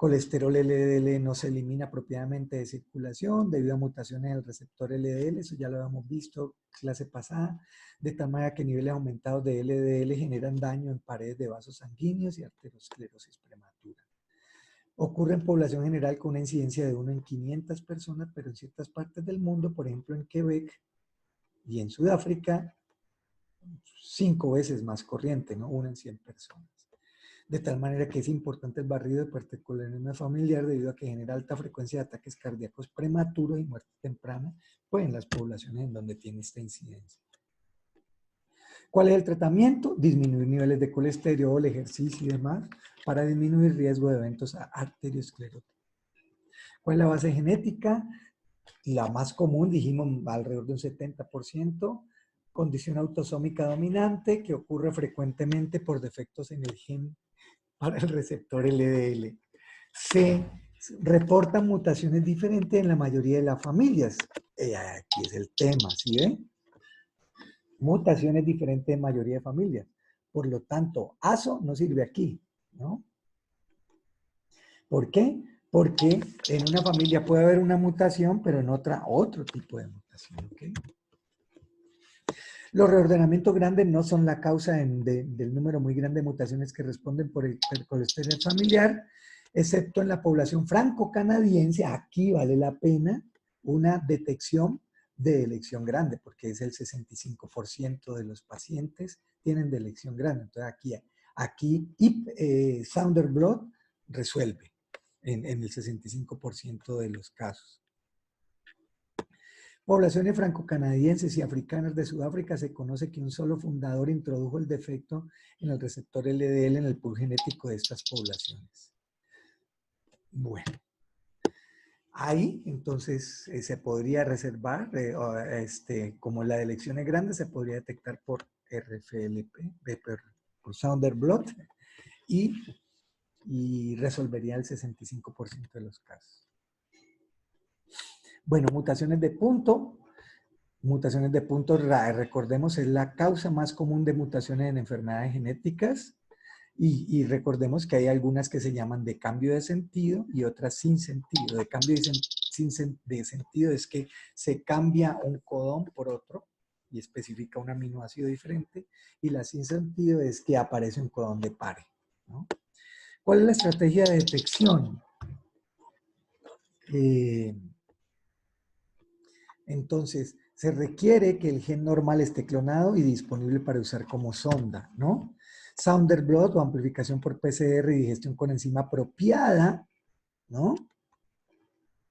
Speaker 1: Colesterol LDL no se elimina propiamente de circulación debido a mutaciones en el receptor LDL, eso ya lo habíamos visto clase pasada, de tal manera que niveles aumentados de LDL generan daño en paredes de vasos sanguíneos y arteriosclerosis prematura. Ocurre en población general con una incidencia de 1 en 500 personas, pero en ciertas partes del mundo, por ejemplo en Quebec y en Sudáfrica, 5 veces más corriente, ¿no? 1 en 100 personas. De tal manera que es importante el barrido de hipercolesterolemia familiar debido a que genera alta frecuencia de ataques cardíacos prematuros y muerte temprana, pues en las poblaciones en donde tiene esta incidencia. ¿Cuál es el tratamiento? Disminuir niveles de colesterol, ejercicio y demás para disminuir riesgo de eventos arterioscleróticos. ¿Cuál es la base genética? La más común, dijimos alrededor de un 70%, condición autosómica dominante que ocurre frecuentemente por defectos en el gen para el receptor LDL. Se reportan mutaciones diferentes en la mayoría de las familias. Aquí es el tema, ¿sí ven? Mutaciones diferentes en mayoría de familias. Por lo tanto, ASO no sirve aquí, ¿no? ¿Por qué? Porque en una familia puede haber una mutación, pero en otra otro tipo de mutación, ¿ok? Los reordenamientos grandes no son la causa del número muy grande de mutaciones que responden por el hipercolesterol familiar, excepto en la población franco-canadiense. Aquí vale la pena una detección de elección grande, porque es el 65% de los pacientes tienen de elección grande. Entonces aquí Sounder Blot resuelve en el 65% de los casos. Poblaciones franco-canadienses y africanas de Sudáfrica se conoce que un solo fundador introdujo el defecto en el receptor LDL en el pool genético de estas poblaciones. Bueno, ahí entonces se podría reservar, como la de elecciones grandes, se podría detectar por RFLP, por Sounder Blot, y resolvería el 65% de los casos. Bueno, mutaciones de punto. Mutaciones de punto, recordemos, es la causa más común de mutaciones en enfermedades genéticas y recordemos que hay algunas que se llaman de cambio de sentido y otras sin sentido. De cambio de sentido es que se cambia un codón por otro y especifica un aminoácido diferente, y la sin sentido es que aparece un codón de pare, ¿no? ¿Cuál es la estrategia de detección? Entonces, se requiere que el gen normal esté clonado y disponible para usar como sonda, ¿no? Sounder Blot o amplificación por PCR y digestión con enzima apropiada, ¿no?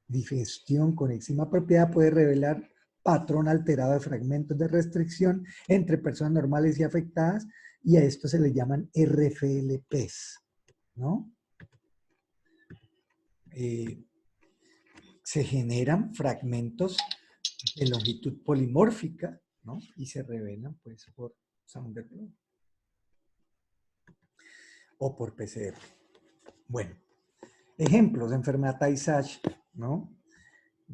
Speaker 1: Digestión con enzima apropiada puede revelar patrón alterado de fragmentos de restricción entre personas normales y afectadas, y a esto se le llaman RFLPs, ¿no? Se generan fragmentos de longitud polimórfica, ¿no? Y se revelan pues por Sounder Blot o por PCR. Bueno, ejemplos de enfermedad Tay-Sachs, ¿no?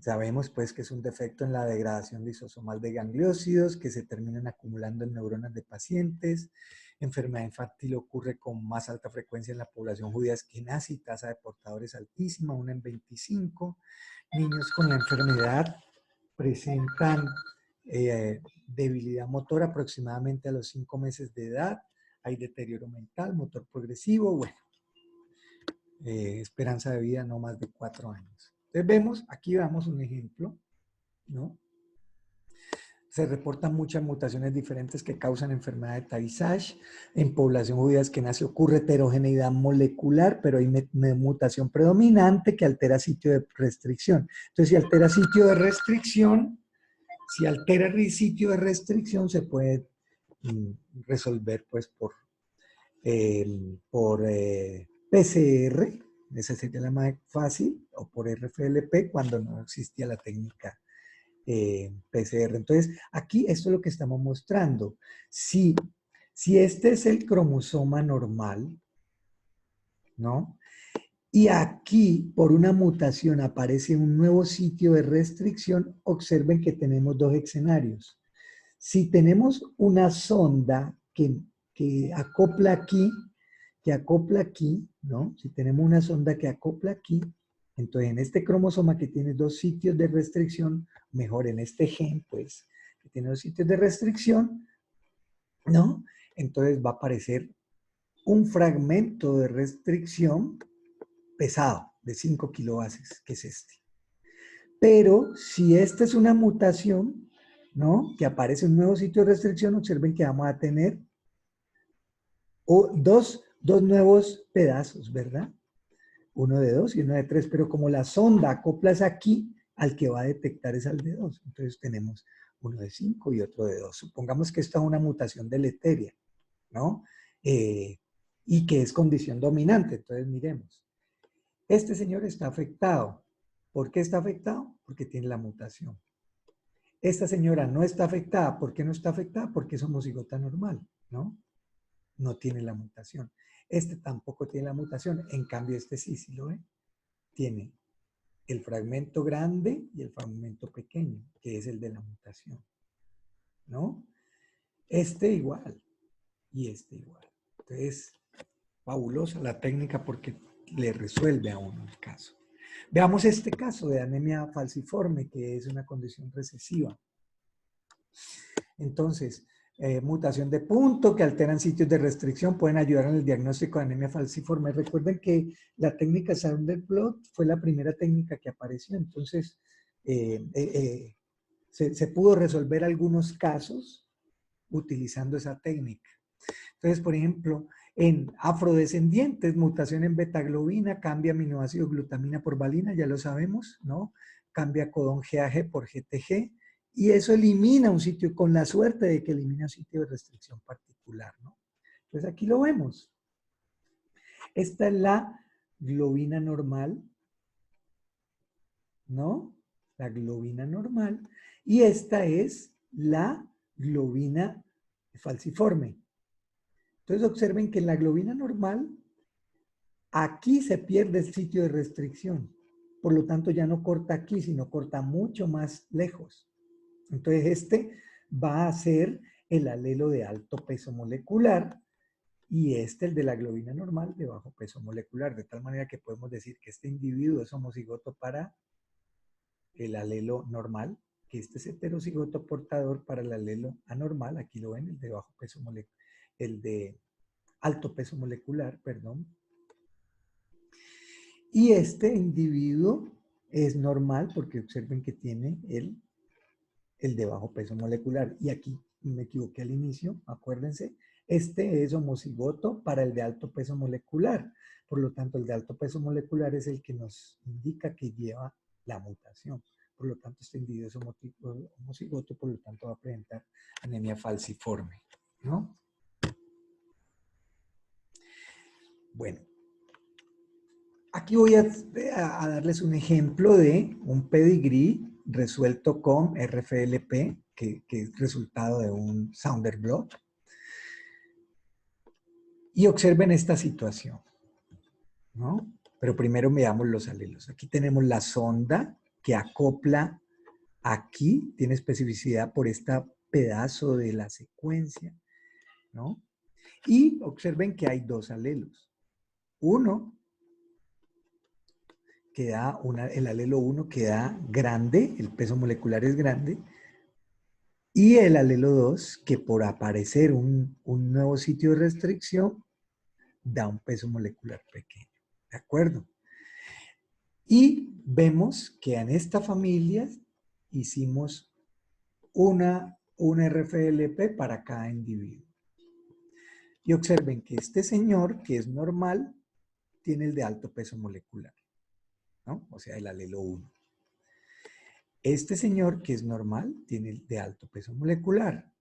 Speaker 1: Sabemos pues que es un defecto en la degradación lisosomal de gangliósidos que se terminan acumulando en neuronas de pacientes. Enfermedad infantil ocurre con más alta frecuencia en la población judía askenazi y tasa de portadores altísima, 1 en 25. Niños con la enfermedad presentan debilidad motora aproximadamente a los 5 meses de edad. Hay deterioro mental, motor progresivo, bueno, esperanza de vida no más de 4 años. Entonces vemos, aquí vemos un ejemplo, ¿no? Se reportan muchas mutaciones diferentes que causan enfermedad de Tay-Sachs. En población judía askenazi ocurre heterogeneidad molecular, pero hay mutación predominante que altera sitio de restricción. Entonces, si altera sitio de restricción, se puede resolver pues por PCR, esa sería la más fácil, o por RFLP cuando no existía la técnica PCR. Entonces, aquí esto es lo que estamos mostrando. Si este es el cromosoma normal, ¿no? Y aquí, por una mutación, aparece un nuevo sitio de restricción, observen que tenemos dos escenarios. Si tenemos una sonda que acopla aquí, ¿no? Si tenemos una sonda que acopla aquí, entonces en este cromosoma que tiene dos sitios de restricción, mejor en este gen, pues, que tiene dos sitios de restricción, ¿no? Entonces va a aparecer un fragmento de restricción pesado de 5 kilobases, que es este. Pero si esta es una mutación, ¿no? Que aparece un nuevo sitio de restricción, observen que vamos a tener dos nuevos pedazos, ¿verdad? Uno de 2 y uno de 3, pero como la sonda acoplas aquí, al que va a detectar es al de 2. Entonces tenemos uno de 5 y otro de 2. Supongamos que esta es una mutación deleteria, ¿no? Y que es condición dominante. Entonces miremos. Este señor está afectado. ¿Por qué está afectado? Porque tiene la mutación. Esta señora no está afectada. ¿Por qué no está afectada? Porque es homocigota normal, ¿no? No tiene la mutación. Este tampoco tiene la mutación. En cambio, este sí, ¿sí lo ve? Tiene el fragmento grande y el fragmento pequeño, que es el de la mutación, ¿no? Este igual y este igual. Entonces, fabulosa la técnica porque le resuelve a uno el caso. Veamos este caso de anemia falciforme, que es una condición recesiva. Entonces, mutación de punto que alteran sitios de restricción pueden ayudar en el diagnóstico de anemia falciforme. Recuerden que la técnica Saunders Blot fue la primera técnica que apareció, entonces se pudo resolver algunos casos utilizando esa técnica. Entonces, por ejemplo, en afrodescendientes, mutación en betaglobina, cambia aminoácido glutamina por valina, ya lo sabemos, ¿no? Cambia codón GAG por GTG, y eso elimina un sitio, con la suerte de que elimina un sitio de restricción particular, ¿no? Entonces aquí lo vemos. Esta es la globina normal, ¿no? La globina normal, y esta es la globina falciforme. Entonces observen que en la globina normal, aquí se pierde el sitio de restricción. Por lo tanto, ya no corta aquí, sino corta mucho más lejos. Entonces, este va a ser el alelo de alto peso molecular y este el de la globina normal de bajo peso molecular. De tal manera que podemos decir que este individuo es homocigoto para el alelo normal, que este es heterocigoto portador para el alelo anormal. Aquí lo ven, el de bajo peso molecular, el de alto peso molecular, perdón. Y este individuo es normal porque observen que tiene el de bajo peso molecular. Y aquí me equivoqué al inicio, acuérdense, este es homocigoto para el de alto peso molecular. Por lo tanto, el de alto peso molecular es el que nos indica que lleva la mutación. Por lo tanto, este individuo es homocigoto, por lo tanto va a presentar anemia falciforme, ¿no? Bueno, aquí voy a darles un ejemplo de un pedigrí resuelto con RFLP, que es resultado de un Saunders Blot. Y observen esta situación, ¿no? Pero primero veamos los alelos. Aquí tenemos la sonda que acopla aquí, tiene especificidad por este pedazo de la secuencia, ¿no? Y observen que hay dos alelos. Uno que da el alelo 1 que da grande, el peso molecular es grande, y el alelo 2 que por aparecer un nuevo sitio de restricción da un peso molecular pequeño. ¿De acuerdo? Y vemos que en esta familia hicimos un RFLP para cada individuo. Y observen que este señor, que es normal, tiene el de alto peso molecular, ¿no? O sea, el alelo 1. Este señor, que es normal, tiene el de alto peso molecular.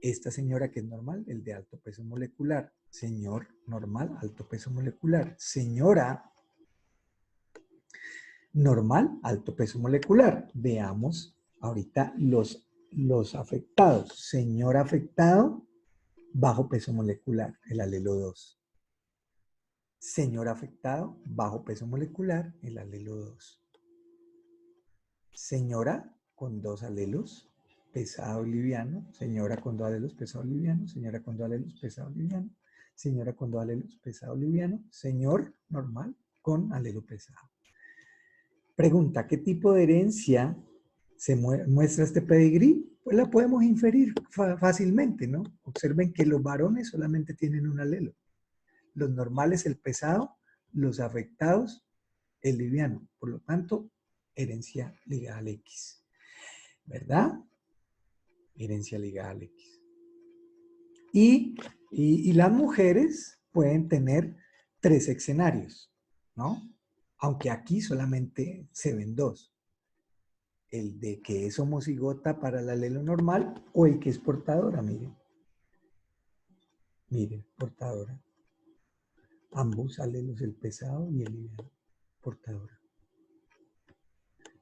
Speaker 1: Esta señora, que es normal, el de alto peso molecular. Señor normal, alto peso molecular. Señora normal, alto peso molecular. Veamos ahorita los afectados. Señor afectado, bajo peso molecular, el alelo 2. Señor afectado, bajo peso molecular, el alelo 2. Señora con dos alelos, pesado y liviano. Señora con dos alelos, pesado y liviano. Señora con dos alelos, pesado y liviano. señora con dos alelos, pesado, liviano, señor normal con alelo pesado. Pregunta, ¿qué tipo de herencia se muestra este pedigrí? Pues la podemos inferir fácilmente, ¿no? Observen que los varones solamente tienen un alelo. Los normales, el pesado, los afectados, el liviano. Por lo tanto, herencia ligada al X. ¿Verdad? Herencia ligada al X. Y las mujeres pueden tener 3 escenarios, ¿no? Aunque aquí solamente se ven 2. El de que es homocigota para el alelo normal o el que es portadora, miren. Miren, portadora. Ambos alelos, el pesado y el liviano, portadora.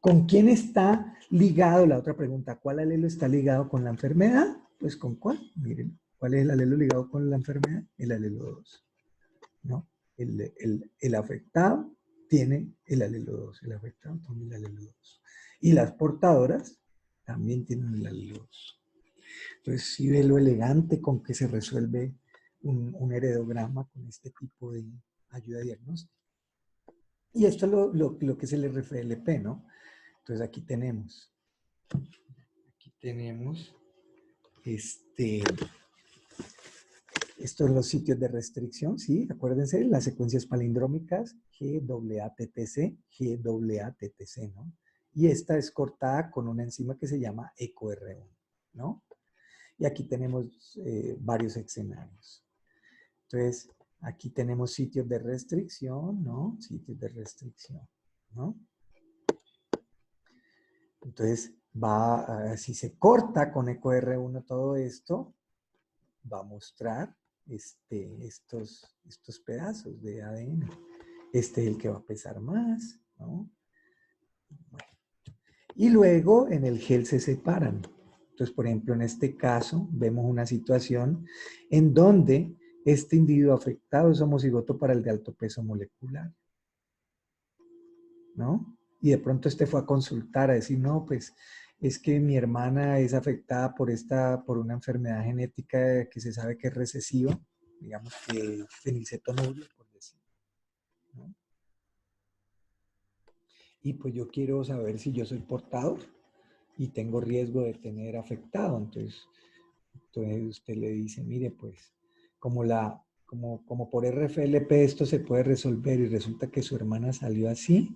Speaker 1: ¿Con quién está ligado? La otra pregunta, ¿cuál alelo está ligado con la enfermedad? Pues ¿con cuál? Miren, ¿cuál es el alelo ligado con la enfermedad? El alelo 2, ¿no? El afectado tiene el alelo 2, el afectado tiene el alelo 2. Y las portadoras también tienen el alelo 2. Entonces, sí ve lo elegante con que se resuelve un heredograma con este tipo de ayuda diagnóstica. Y esto es lo que es el RFLP, ¿no? Entonces, aquí tenemos estos son los sitios de restricción, ¿sí? Acuérdense, las secuencias palindrómicas GAATTC, GAATTC, ¿no? Y esta es cortada con una enzima que se llama EcoR1, ¿no? Y aquí tenemos varios escenarios. Entonces, aquí tenemos sitios de restricción, ¿no? Sitios de restricción, ¿no? Entonces, si se corta con EcoR1 todo esto, va a mostrar estos pedazos de ADN. Este es el que va a pesar más, ¿no? Bueno. Y luego en el gel se separan. Entonces, por ejemplo, en este caso vemos una situación en donde este individuo afectado es homocigoto para el de alto peso molecular, ¿no? Y de pronto este fue a consultar, a decir, no, pues es que mi hermana es afectada por una enfermedad genética que se sabe que es recesiva, digamos que fenilcetonúrico, por decir, ¿no? Y pues yo quiero saber si yo soy portador y tengo riesgo de tener afectado. Entonces usted le dice, mire, pues, como por RFLP esto se puede resolver y resulta que su hermana salió así,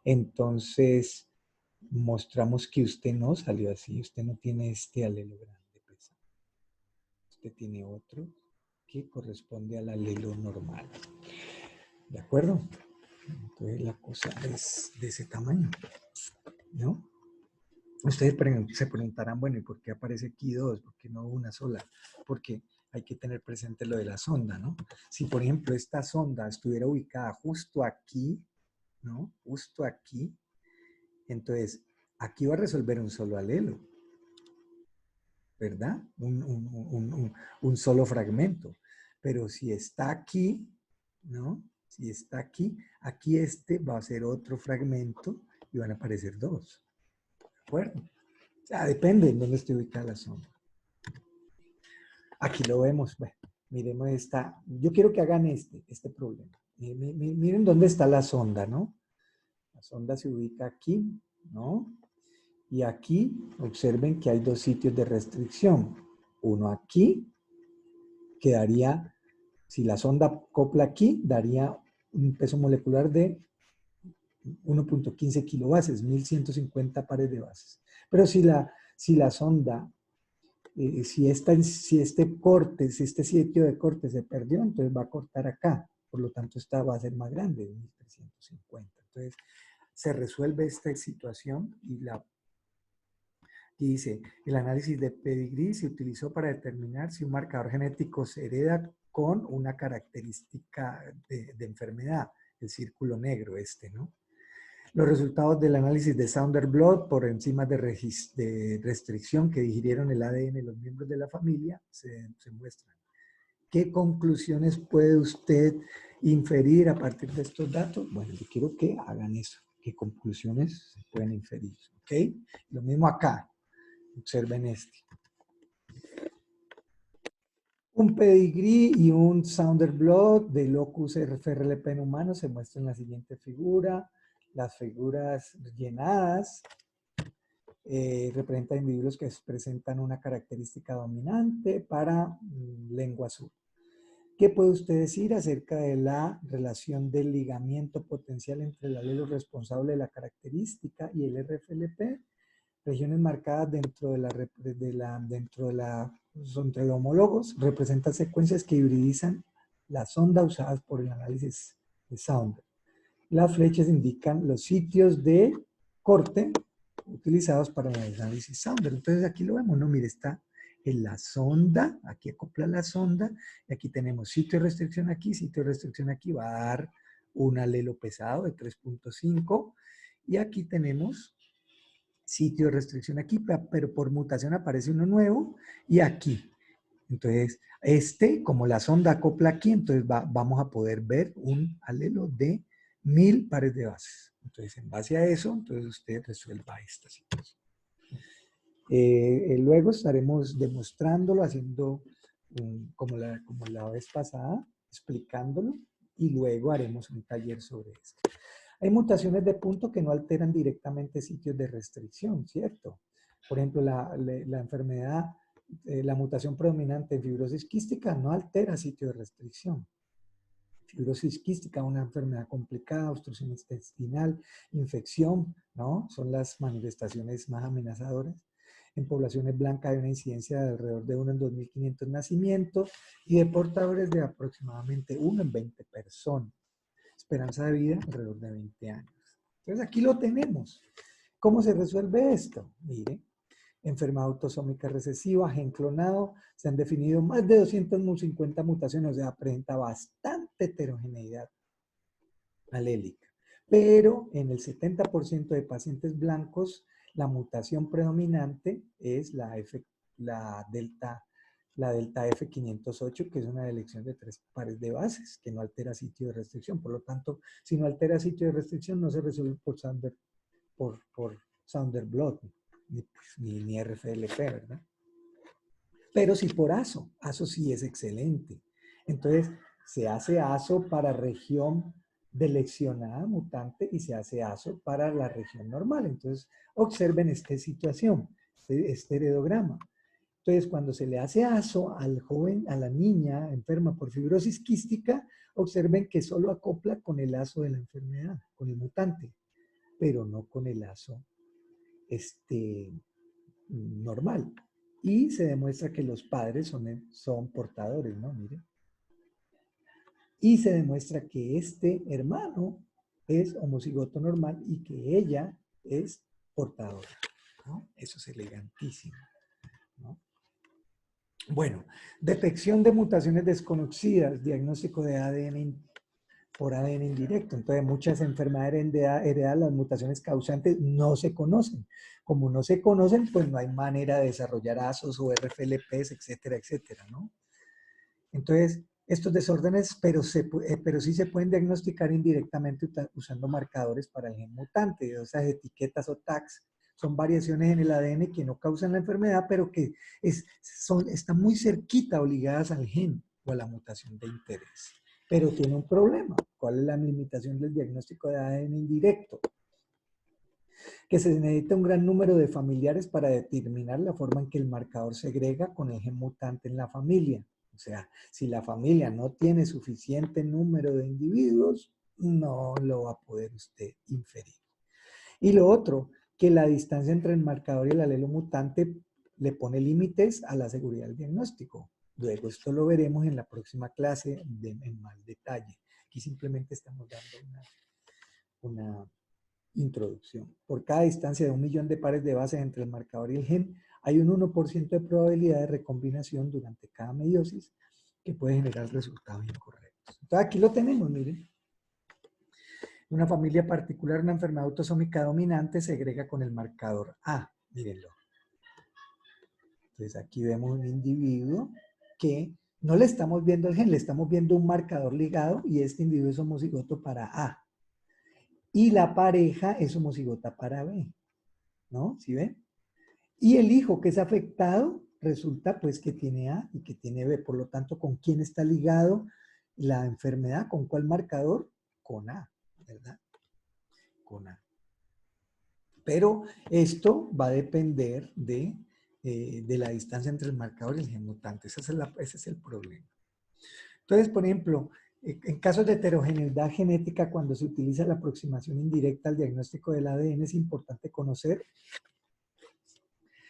Speaker 1: entonces mostramos que usted no salió así, usted no tiene este alelo grande pesado. Usted tiene otro que corresponde al alelo normal. ¿De acuerdo? Entonces la cosa es de ese tamaño, ¿no? Ustedes se preguntarán, bueno, ¿y por qué aparece aquí 2? ¿Por qué no una sola? Porque hay que tener presente lo de la sonda, ¿no? Si, por ejemplo, esta sonda estuviera ubicada justo aquí, ¿no? Justo aquí, entonces, aquí va a resolver un solo alelo, ¿verdad? Un solo fragmento. Pero si está aquí, ¿no? Si está aquí, aquí este va a ser otro fragmento y van a aparecer 2. ¿De acuerdo? O sea, depende en dónde esté ubicada la sonda. Aquí lo vemos. Bueno, miremos esta. Yo quiero que hagan este problema. Miren dónde está la sonda, ¿no? La sonda se ubica aquí, ¿no? Y aquí observen que hay 2 sitios de restricción. Uno aquí, que daría, si la sonda copla aquí, daría un peso molecular de 1.15 kilobases, 1150 pares de bases. Pero si la sonda, si este corte, si este sitio de corte se perdió, entonces va a cortar acá. Por lo tanto, esta va a ser más grande, 1350. Entonces, se resuelve esta situación y dice, el análisis de pedigrí se utilizó para determinar si un marcador genético se hereda con una característica de enfermedad, el círculo negro ¿no? Los resultados del análisis de Sounder Blot por enzimas de restricción que digirieron el ADN de los miembros de la familia se muestran. ¿Qué conclusiones puede usted inferir a partir de estos datos? Bueno, yo quiero que hagan eso. ¿Qué conclusiones se pueden inferir? ¿Ok? Lo mismo acá. Observen este. Un pedigrí y un Sounder blot de locus FRLP en humanos se muestra en la siguiente figura. Las figuras llenadas representan individuos que presentan una característica dominante para lengua azul. ¿Qué puede usted decir acerca de la relación del ligamiento potencial entre el alelo responsable de la característica y el RFLP? Regiones marcadas entre los homólogos representan secuencias que hibridizan la sonda usadas por el análisis de Sounder. Las flechas indican los sitios de corte utilizados para el análisis Sounder. Entonces aquí lo vemos, ¿no? Mire, está en la sonda, aquí acopla la sonda, y aquí tenemos sitio de restricción aquí, sitio de restricción aquí, va a dar un alelo pesado de 3.5, y aquí tenemos sitio de restricción aquí, pero por mutación aparece uno nuevo, y aquí. Entonces, como la sonda acopla aquí, entonces vamos a poder ver un alelo de 1000 pares de bases. Entonces, en base a eso, entonces usted resuelva esta situación. Luego estaremos demostrándolo, haciendo como la vez pasada, explicándolo, y luego haremos un taller sobre esto. Hay mutaciones de punto que no alteran directamente sitios de restricción, ¿cierto? Por ejemplo, la enfermedad, la mutación predominante en fibrosis quística no altera sitio de restricción. Fibrosis quística, una enfermedad complicada, obstrucción intestinal, infección, ¿no? Son las manifestaciones más amenazadoras. En poblaciones blancas hay una incidencia de alrededor de 1 en 2.500 nacimientos y de portadores de aproximadamente 1 en 20 personas. Esperanza de vida alrededor de 20 años. Entonces aquí lo tenemos. ¿Cómo se resuelve esto? Mire, enfermedad autosómica recesiva, gen clonado, se han definido más de 250 mutaciones, o sea, presenta bastante heterogeneidad alélica. Pero en el 70% de pacientes blancos, la mutación predominante es la delta F508, que es una elección de 3 pares de bases, que no altera sitio de restricción. Por lo tanto, si no altera sitio de restricción, no se resuelve por Sounder blot, ni RFLP, ¿verdad? Pero sí por ASO. ASO sí es excelente. Entonces, se hace ASO para región deleccionada mutante y se hace ASO para la región normal. Entonces, observen esta situación, este heredograma. Entonces, cuando se le hace ASO al joven, a la niña enferma por fibrosis quística, observen que solo acopla con el ASO de la enfermedad, con el mutante, pero no con el ASO normal. Y se demuestra que los padres son portadores, ¿no? Mire. Y se demuestra que este hermano es homocigoto normal y que ella es portadora, ¿no? Eso es elegantísimo, ¿no? Bueno, detección de mutaciones desconocidas, diagnóstico de ADN por ADN indirecto. Entonces, muchas enfermedades heredadas, las mutaciones causantes no se conocen. Como no se conocen, pues no hay manera de desarrollar ASOs o RFLPs, etcétera, etcétera, ¿no? Entonces, estos desórdenes, pero sí se pueden diagnosticar indirectamente usando marcadores para el gen mutante. O sea, etiquetas o tags son variaciones en el ADN que no causan la enfermedad, pero que están muy cerquita o ligadas al gen o a la mutación de interés. Pero tiene un problema. ¿Cuál es la limitación del diagnóstico de ADN indirecto? Que se necesita un gran número de familiares para determinar la forma en que el marcador segrega con el gen mutante en la familia. O sea, si la familia no tiene suficiente número de individuos, no lo va a poder usted inferir. Y lo otro, que la distancia entre el marcador y el alelo mutante le pone límites a la seguridad del diagnóstico. Luego esto lo veremos en la próxima clase en más detalle. Aquí simplemente estamos dando una introducción. Por cada distancia de 1 millón de pares de bases entre el marcador y el gen, hay un 1% de probabilidad de recombinación durante cada meiosis que puede generar resultados incorrectos. Entonces aquí lo tenemos, miren. Una familia particular, una enfermedad autosómica dominante segrega con el marcador A. Mírenlo. Entonces aquí vemos un individuo que no le estamos viendo el gen, le estamos viendo un marcador ligado y este individuo es homocigoto para A. Y la pareja es homocigota para B, ¿no? ¿Sí ven? Y el hijo que es afectado resulta pues que tiene A y que tiene B. Por lo tanto, ¿con quién está ligado la enfermedad? ¿Con cuál marcador? Con A, ¿verdad? Con A. Pero esto va a depender de la distancia entre el marcador y el gen mutante. Ese es el problema. Entonces, por ejemplo, en casos de heterogeneidad genética, cuando se utiliza la aproximación indirecta al diagnóstico del ADN, es importante conocer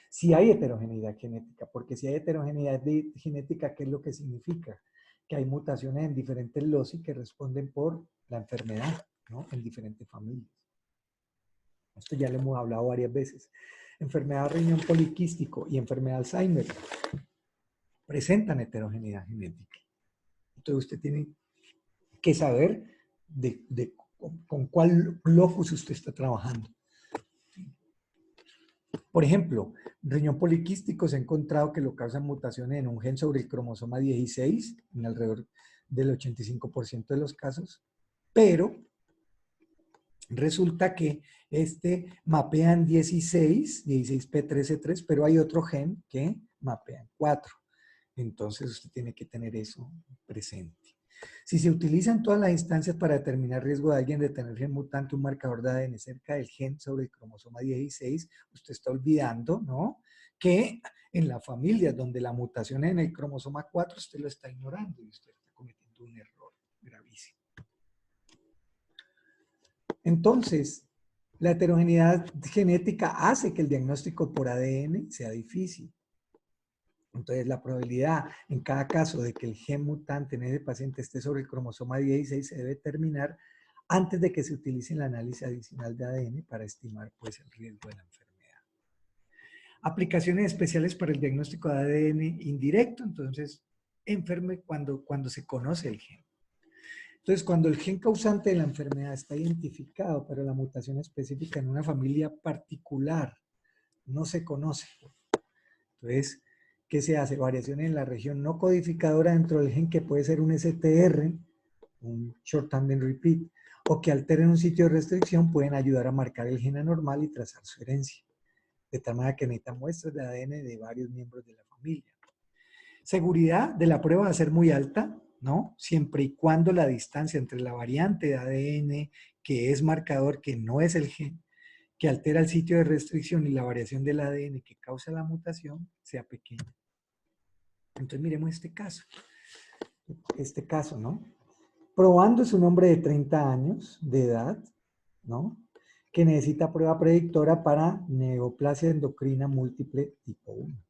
Speaker 1: si hay heterogeneidad genética, porque si hay heterogeneidad genética, ¿qué es lo que significa? Que hay mutaciones en diferentes loci que responden por la enfermedad, ¿no? En diferentes familias. Esto ya lo hemos hablado varias veces. Enfermedad riñón poliquístico y enfermedad Alzheimer presentan heterogeneidad genética. Entonces usted tiene que saber con cuál locus usted está trabajando. Por ejemplo, riñón poliquístico se ha encontrado que lo causan mutaciones en un gen sobre el cromosoma 16, en alrededor del 85% de los casos, pero resulta que mapean 16p13.3, pero hay otro gen que mapean 4. Entonces usted tiene que tener eso presente. Si se utilizan todas las instancias para determinar riesgo de alguien de tener gen mutante, un marcador de ADN cerca del gen sobre el cromosoma 16, usted está olvidando, ¿no?, que en las familias donde la mutación es en el cromosoma 4, usted lo está ignorando y usted está cometiendo un error gravísimo. Entonces, la heterogeneidad genética hace que el diagnóstico por ADN sea difícil. Entonces, la probabilidad en cada caso de que el gen mutante en ese paciente esté sobre el cromosoma 16 se debe determinar antes de que se utilice el análisis adicional de ADN para estimar pues, el riesgo de la enfermedad. Aplicaciones especiales para el diagnóstico de ADN indirecto. Entonces, cuando se conoce el gen. Entonces, cuando el gen causante de la enfermedad está identificado, pero la mutación específica en una familia particular no se conoce. Entonces, ¿qué se hace? Variaciones en la región no codificadora dentro del gen, que puede ser un STR, un Short Tandem Repeat, o que alteren un sitio de restricción, pueden ayudar a marcar el gen anormal y trazar su herencia. De tal manera que necesitan muestras de ADN de varios miembros de la familia. Seguridad de la prueba va a ser muy alta, ¿no? Siempre y cuando la distancia entre la variante de ADN, que es marcador, que no es el gen, que altera el sitio de restricción, y la variación del ADN que causa la mutación sea pequeña. Entonces miremos este caso, ¿no? Probando es un hombre de 30 años de edad, ¿no?, que necesita prueba predictora para neoplasia endocrina múltiple tipo 1,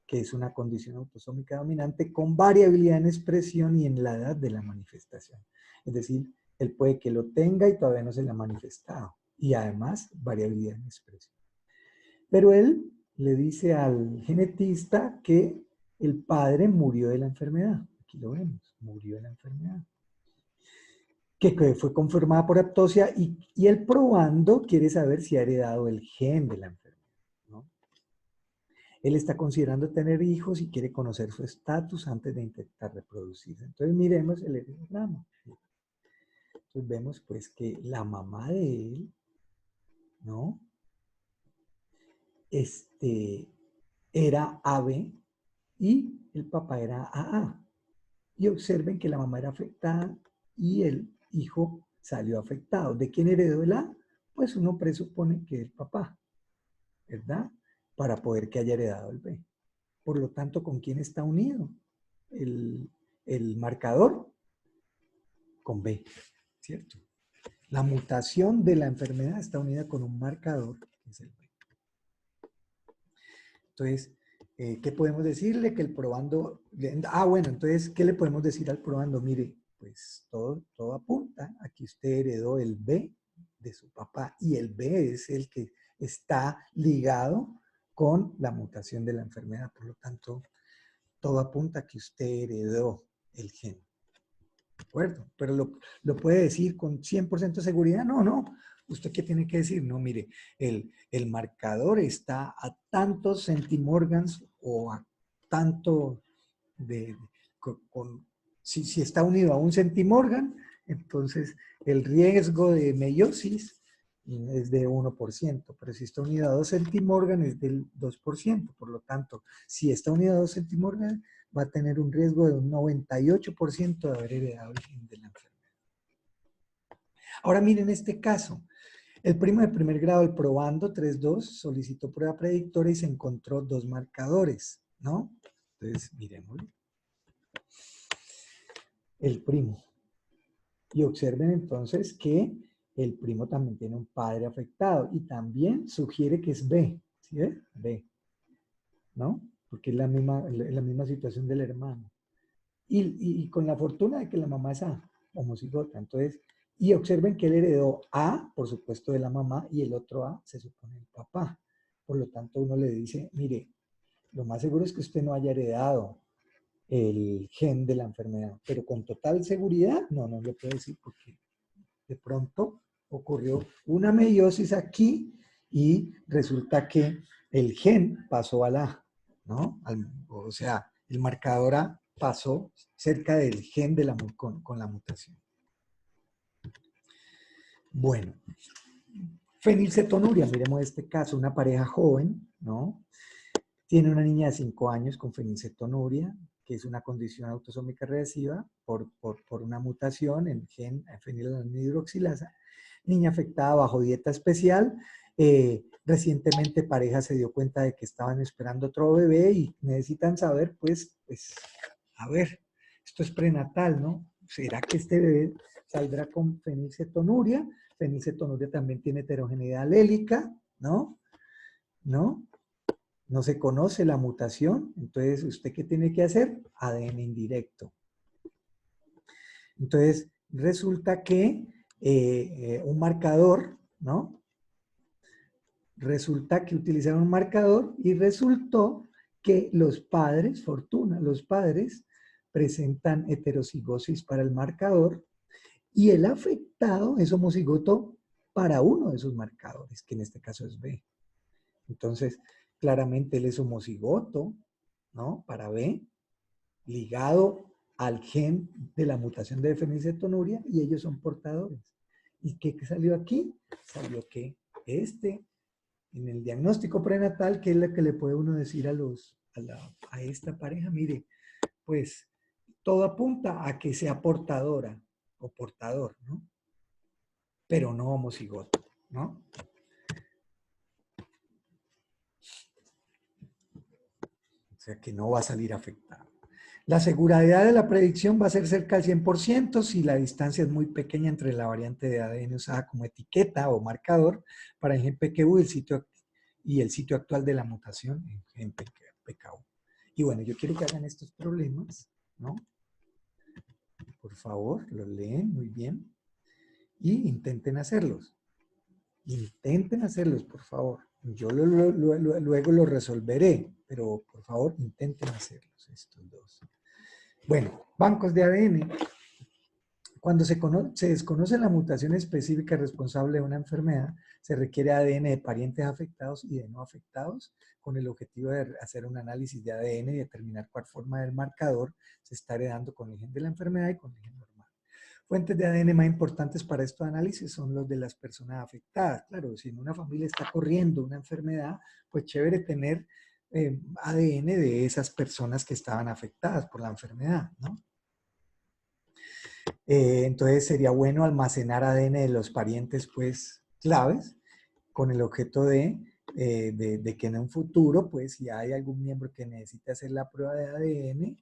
Speaker 1: que es una condición autosómica dominante con variabilidad en expresión y en la edad de la manifestación. Es decir, él puede que lo tenga y todavía no se le ha manifestado. Y además, variabilidad en expresión. Pero él le dice al genetista que el padre murió de la enfermedad. Aquí lo vemos, murió de la enfermedad. Que fue confirmada por autopsia, y él probando quiere saber si ha heredado el gen de la enfermedad, ¿no? Él está considerando tener hijos y quiere conocer su estatus antes de intentar reproducirse. Entonces miremos el hemograma. Entonces vemos pues que la mamá de él, ¿no?, era AB y el papá era AA. Y observen que la mamá era afectada y el hijo salió afectado. ¿De quién heredó el A? Pues uno presupone que el papá, ¿verdad?, para poder que haya heredado el B. Por lo tanto, ¿con quién está unido el marcador? Con B, ¿cierto? La mutación de la enfermedad está unida con un marcador, que es el B. Entonces, ¿qué podemos decirle? Que el probando... bueno, entonces, ¿qué le podemos decir al probando? Mire, pues todo apunta a que usted heredó el B de su papá, y el B es el que está ligado con la mutación de la enfermedad. Por lo tanto, todo apunta a que usted heredó el gen. ¿De acuerdo? Pero lo puede decir con 100% de seguridad. No. ¿Usted qué tiene que decir? No, mire, el marcador está a tantos centimorgans o a tanto si está unido a un centimorgan, entonces el riesgo de meiosis y es de 1%, pero si está unida a 2 centimorgan es del 2%, por lo tanto, si está unida a 2 centimorgan, va a tener un riesgo de un 98% de haber heredado el gen de la enfermedad. Ahora miren este caso. El primo de primer grado, el probando 3.2, solicitó prueba predictora y se encontró 2 marcadores, ¿no? Entonces, miremoslo. El primo. Y observen entonces que el primo también tiene un padre afectado y también sugiere que es B, ¿sí ves? B, ¿no? Porque es la misma situación del hermano. Y con la fortuna de que la mamá es A, homocigota. Entonces, y observen que él heredó A, por supuesto, de la mamá, y el otro A se supone el papá. Por lo tanto, uno le dice, mire, lo más seguro es que usted no haya heredado el gen de la enfermedad, pero con total seguridad, no le puedo decir porque de pronto ocurrió una meiosis aquí y resulta que el gen pasó a la, ¿no? O sea, el marcador A pasó cerca del gen de con la mutación. Bueno, fenilcetonuria, miremos este caso, una pareja joven, ¿no? Tiene una niña de 5 años con fenilcetonuria, que es una condición autosómica recesiva por una mutación en el gen fenilalanina hidroxilasa. Niña afectada bajo dieta especial. Recientemente pareja se dio cuenta de que estaban esperando otro bebé y necesitan saber, pues, a ver, esto es prenatal, ¿no? ¿Será que este bebé saldrá con fenilcetonuria? Fenilcetonuria también tiene heterogeneidad alélica, ¿no? ¿No? No se conoce la mutación, entonces, ¿usted qué tiene que hacer? ADN indirecto. Entonces, resulta que un marcador, ¿no? Resulta que utilizaron un marcador y resultó que los padres, fortuna, los padres presentan heterocigosis para el marcador y el afectado es homocigoto para uno de esos marcadores, que en este caso es B. Entonces, claramente él es homocigoto, ¿no? Para B, ligado al gen de la mutación de fenilcetonuria y ellos son portadores. ¿Y qué salió aquí? Salió que en el diagnóstico prenatal, ¿qué es lo que le puede uno decir a esta pareja? Mire, pues todo apunta a que sea portadora o portador, ¿no? Pero no homocigoto, ¿no? O sea que no va a salir afectado. La seguridad de la predicción va a ser cerca del 100% si la distancia es muy pequeña entre la variante de ADN usada como etiqueta o marcador para el gen PKU y el sitio actual de la mutación en gen PKU. Y bueno, yo quiero que hagan estos problemas, ¿no? Por favor, los leen muy bien y intenten hacerlos. Intenten hacerlos, por favor. Yo luego los resolveré, pero por favor, intenten hacerlos, estos dos. Bueno, bancos de ADN. Cuando se desconoce la mutación específica responsable de una enfermedad, se requiere ADN de parientes afectados y de no afectados, con el objetivo de hacer un análisis de ADN y determinar cuál forma del marcador se está heredando con el gen de la enfermedad y con el gen normal. Fuentes de ADN más importantes para estos análisis son los de las personas afectadas. Claro, si en una familia está corriendo una enfermedad, pues chévere tener ADN de esas personas que estaban afectadas por la enfermedad, ¿no? Entonces sería bueno almacenar ADN de los parientes, pues, claves, con el objeto de que en un futuro, pues, si hay algún miembro que necesite hacer la prueba de ADN,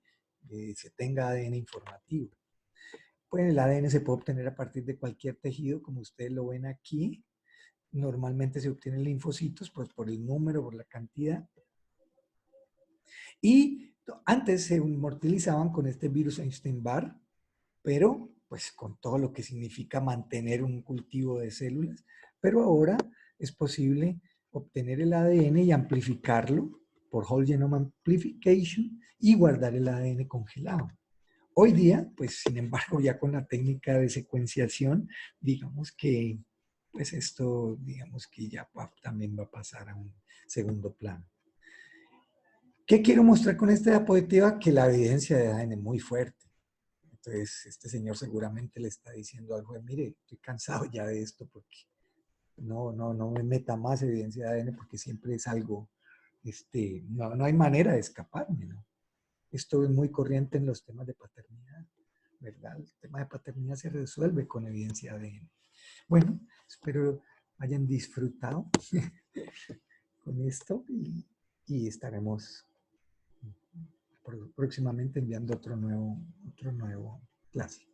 Speaker 1: se tenga ADN informativo. Pues el ADN se puede obtener a partir de cualquier tejido, como ustedes lo ven aquí. Normalmente se obtienen linfocitos, pues, por el número, por la cantidad. Y antes se inmortalizaban con este virus Epstein-Barr, pero pues con todo lo que significa mantener un cultivo de células, pero ahora es posible obtener el ADN y amplificarlo por whole genome amplification y guardar el ADN congelado. Hoy día, pues sin embargo, ya con la técnica de secuenciación, digamos que pues esto, digamos que ya también va a pasar a un segundo plano. ¿Qué quiero mostrar con esta diapositiva? Que la evidencia de ADN es muy fuerte. Entonces, este señor seguramente le está diciendo algo de, mire, estoy cansado ya de esto porque no me meta más evidencia de ADN porque siempre es algo, no hay manera de escaparme, ¿no? Esto es muy corriente en los temas de paternidad, ¿verdad? El tema de paternidad se resuelve con evidencia de ADN. Bueno, espero hayan disfrutado con esto y estaremos próximamente enviando otro nuevo clase.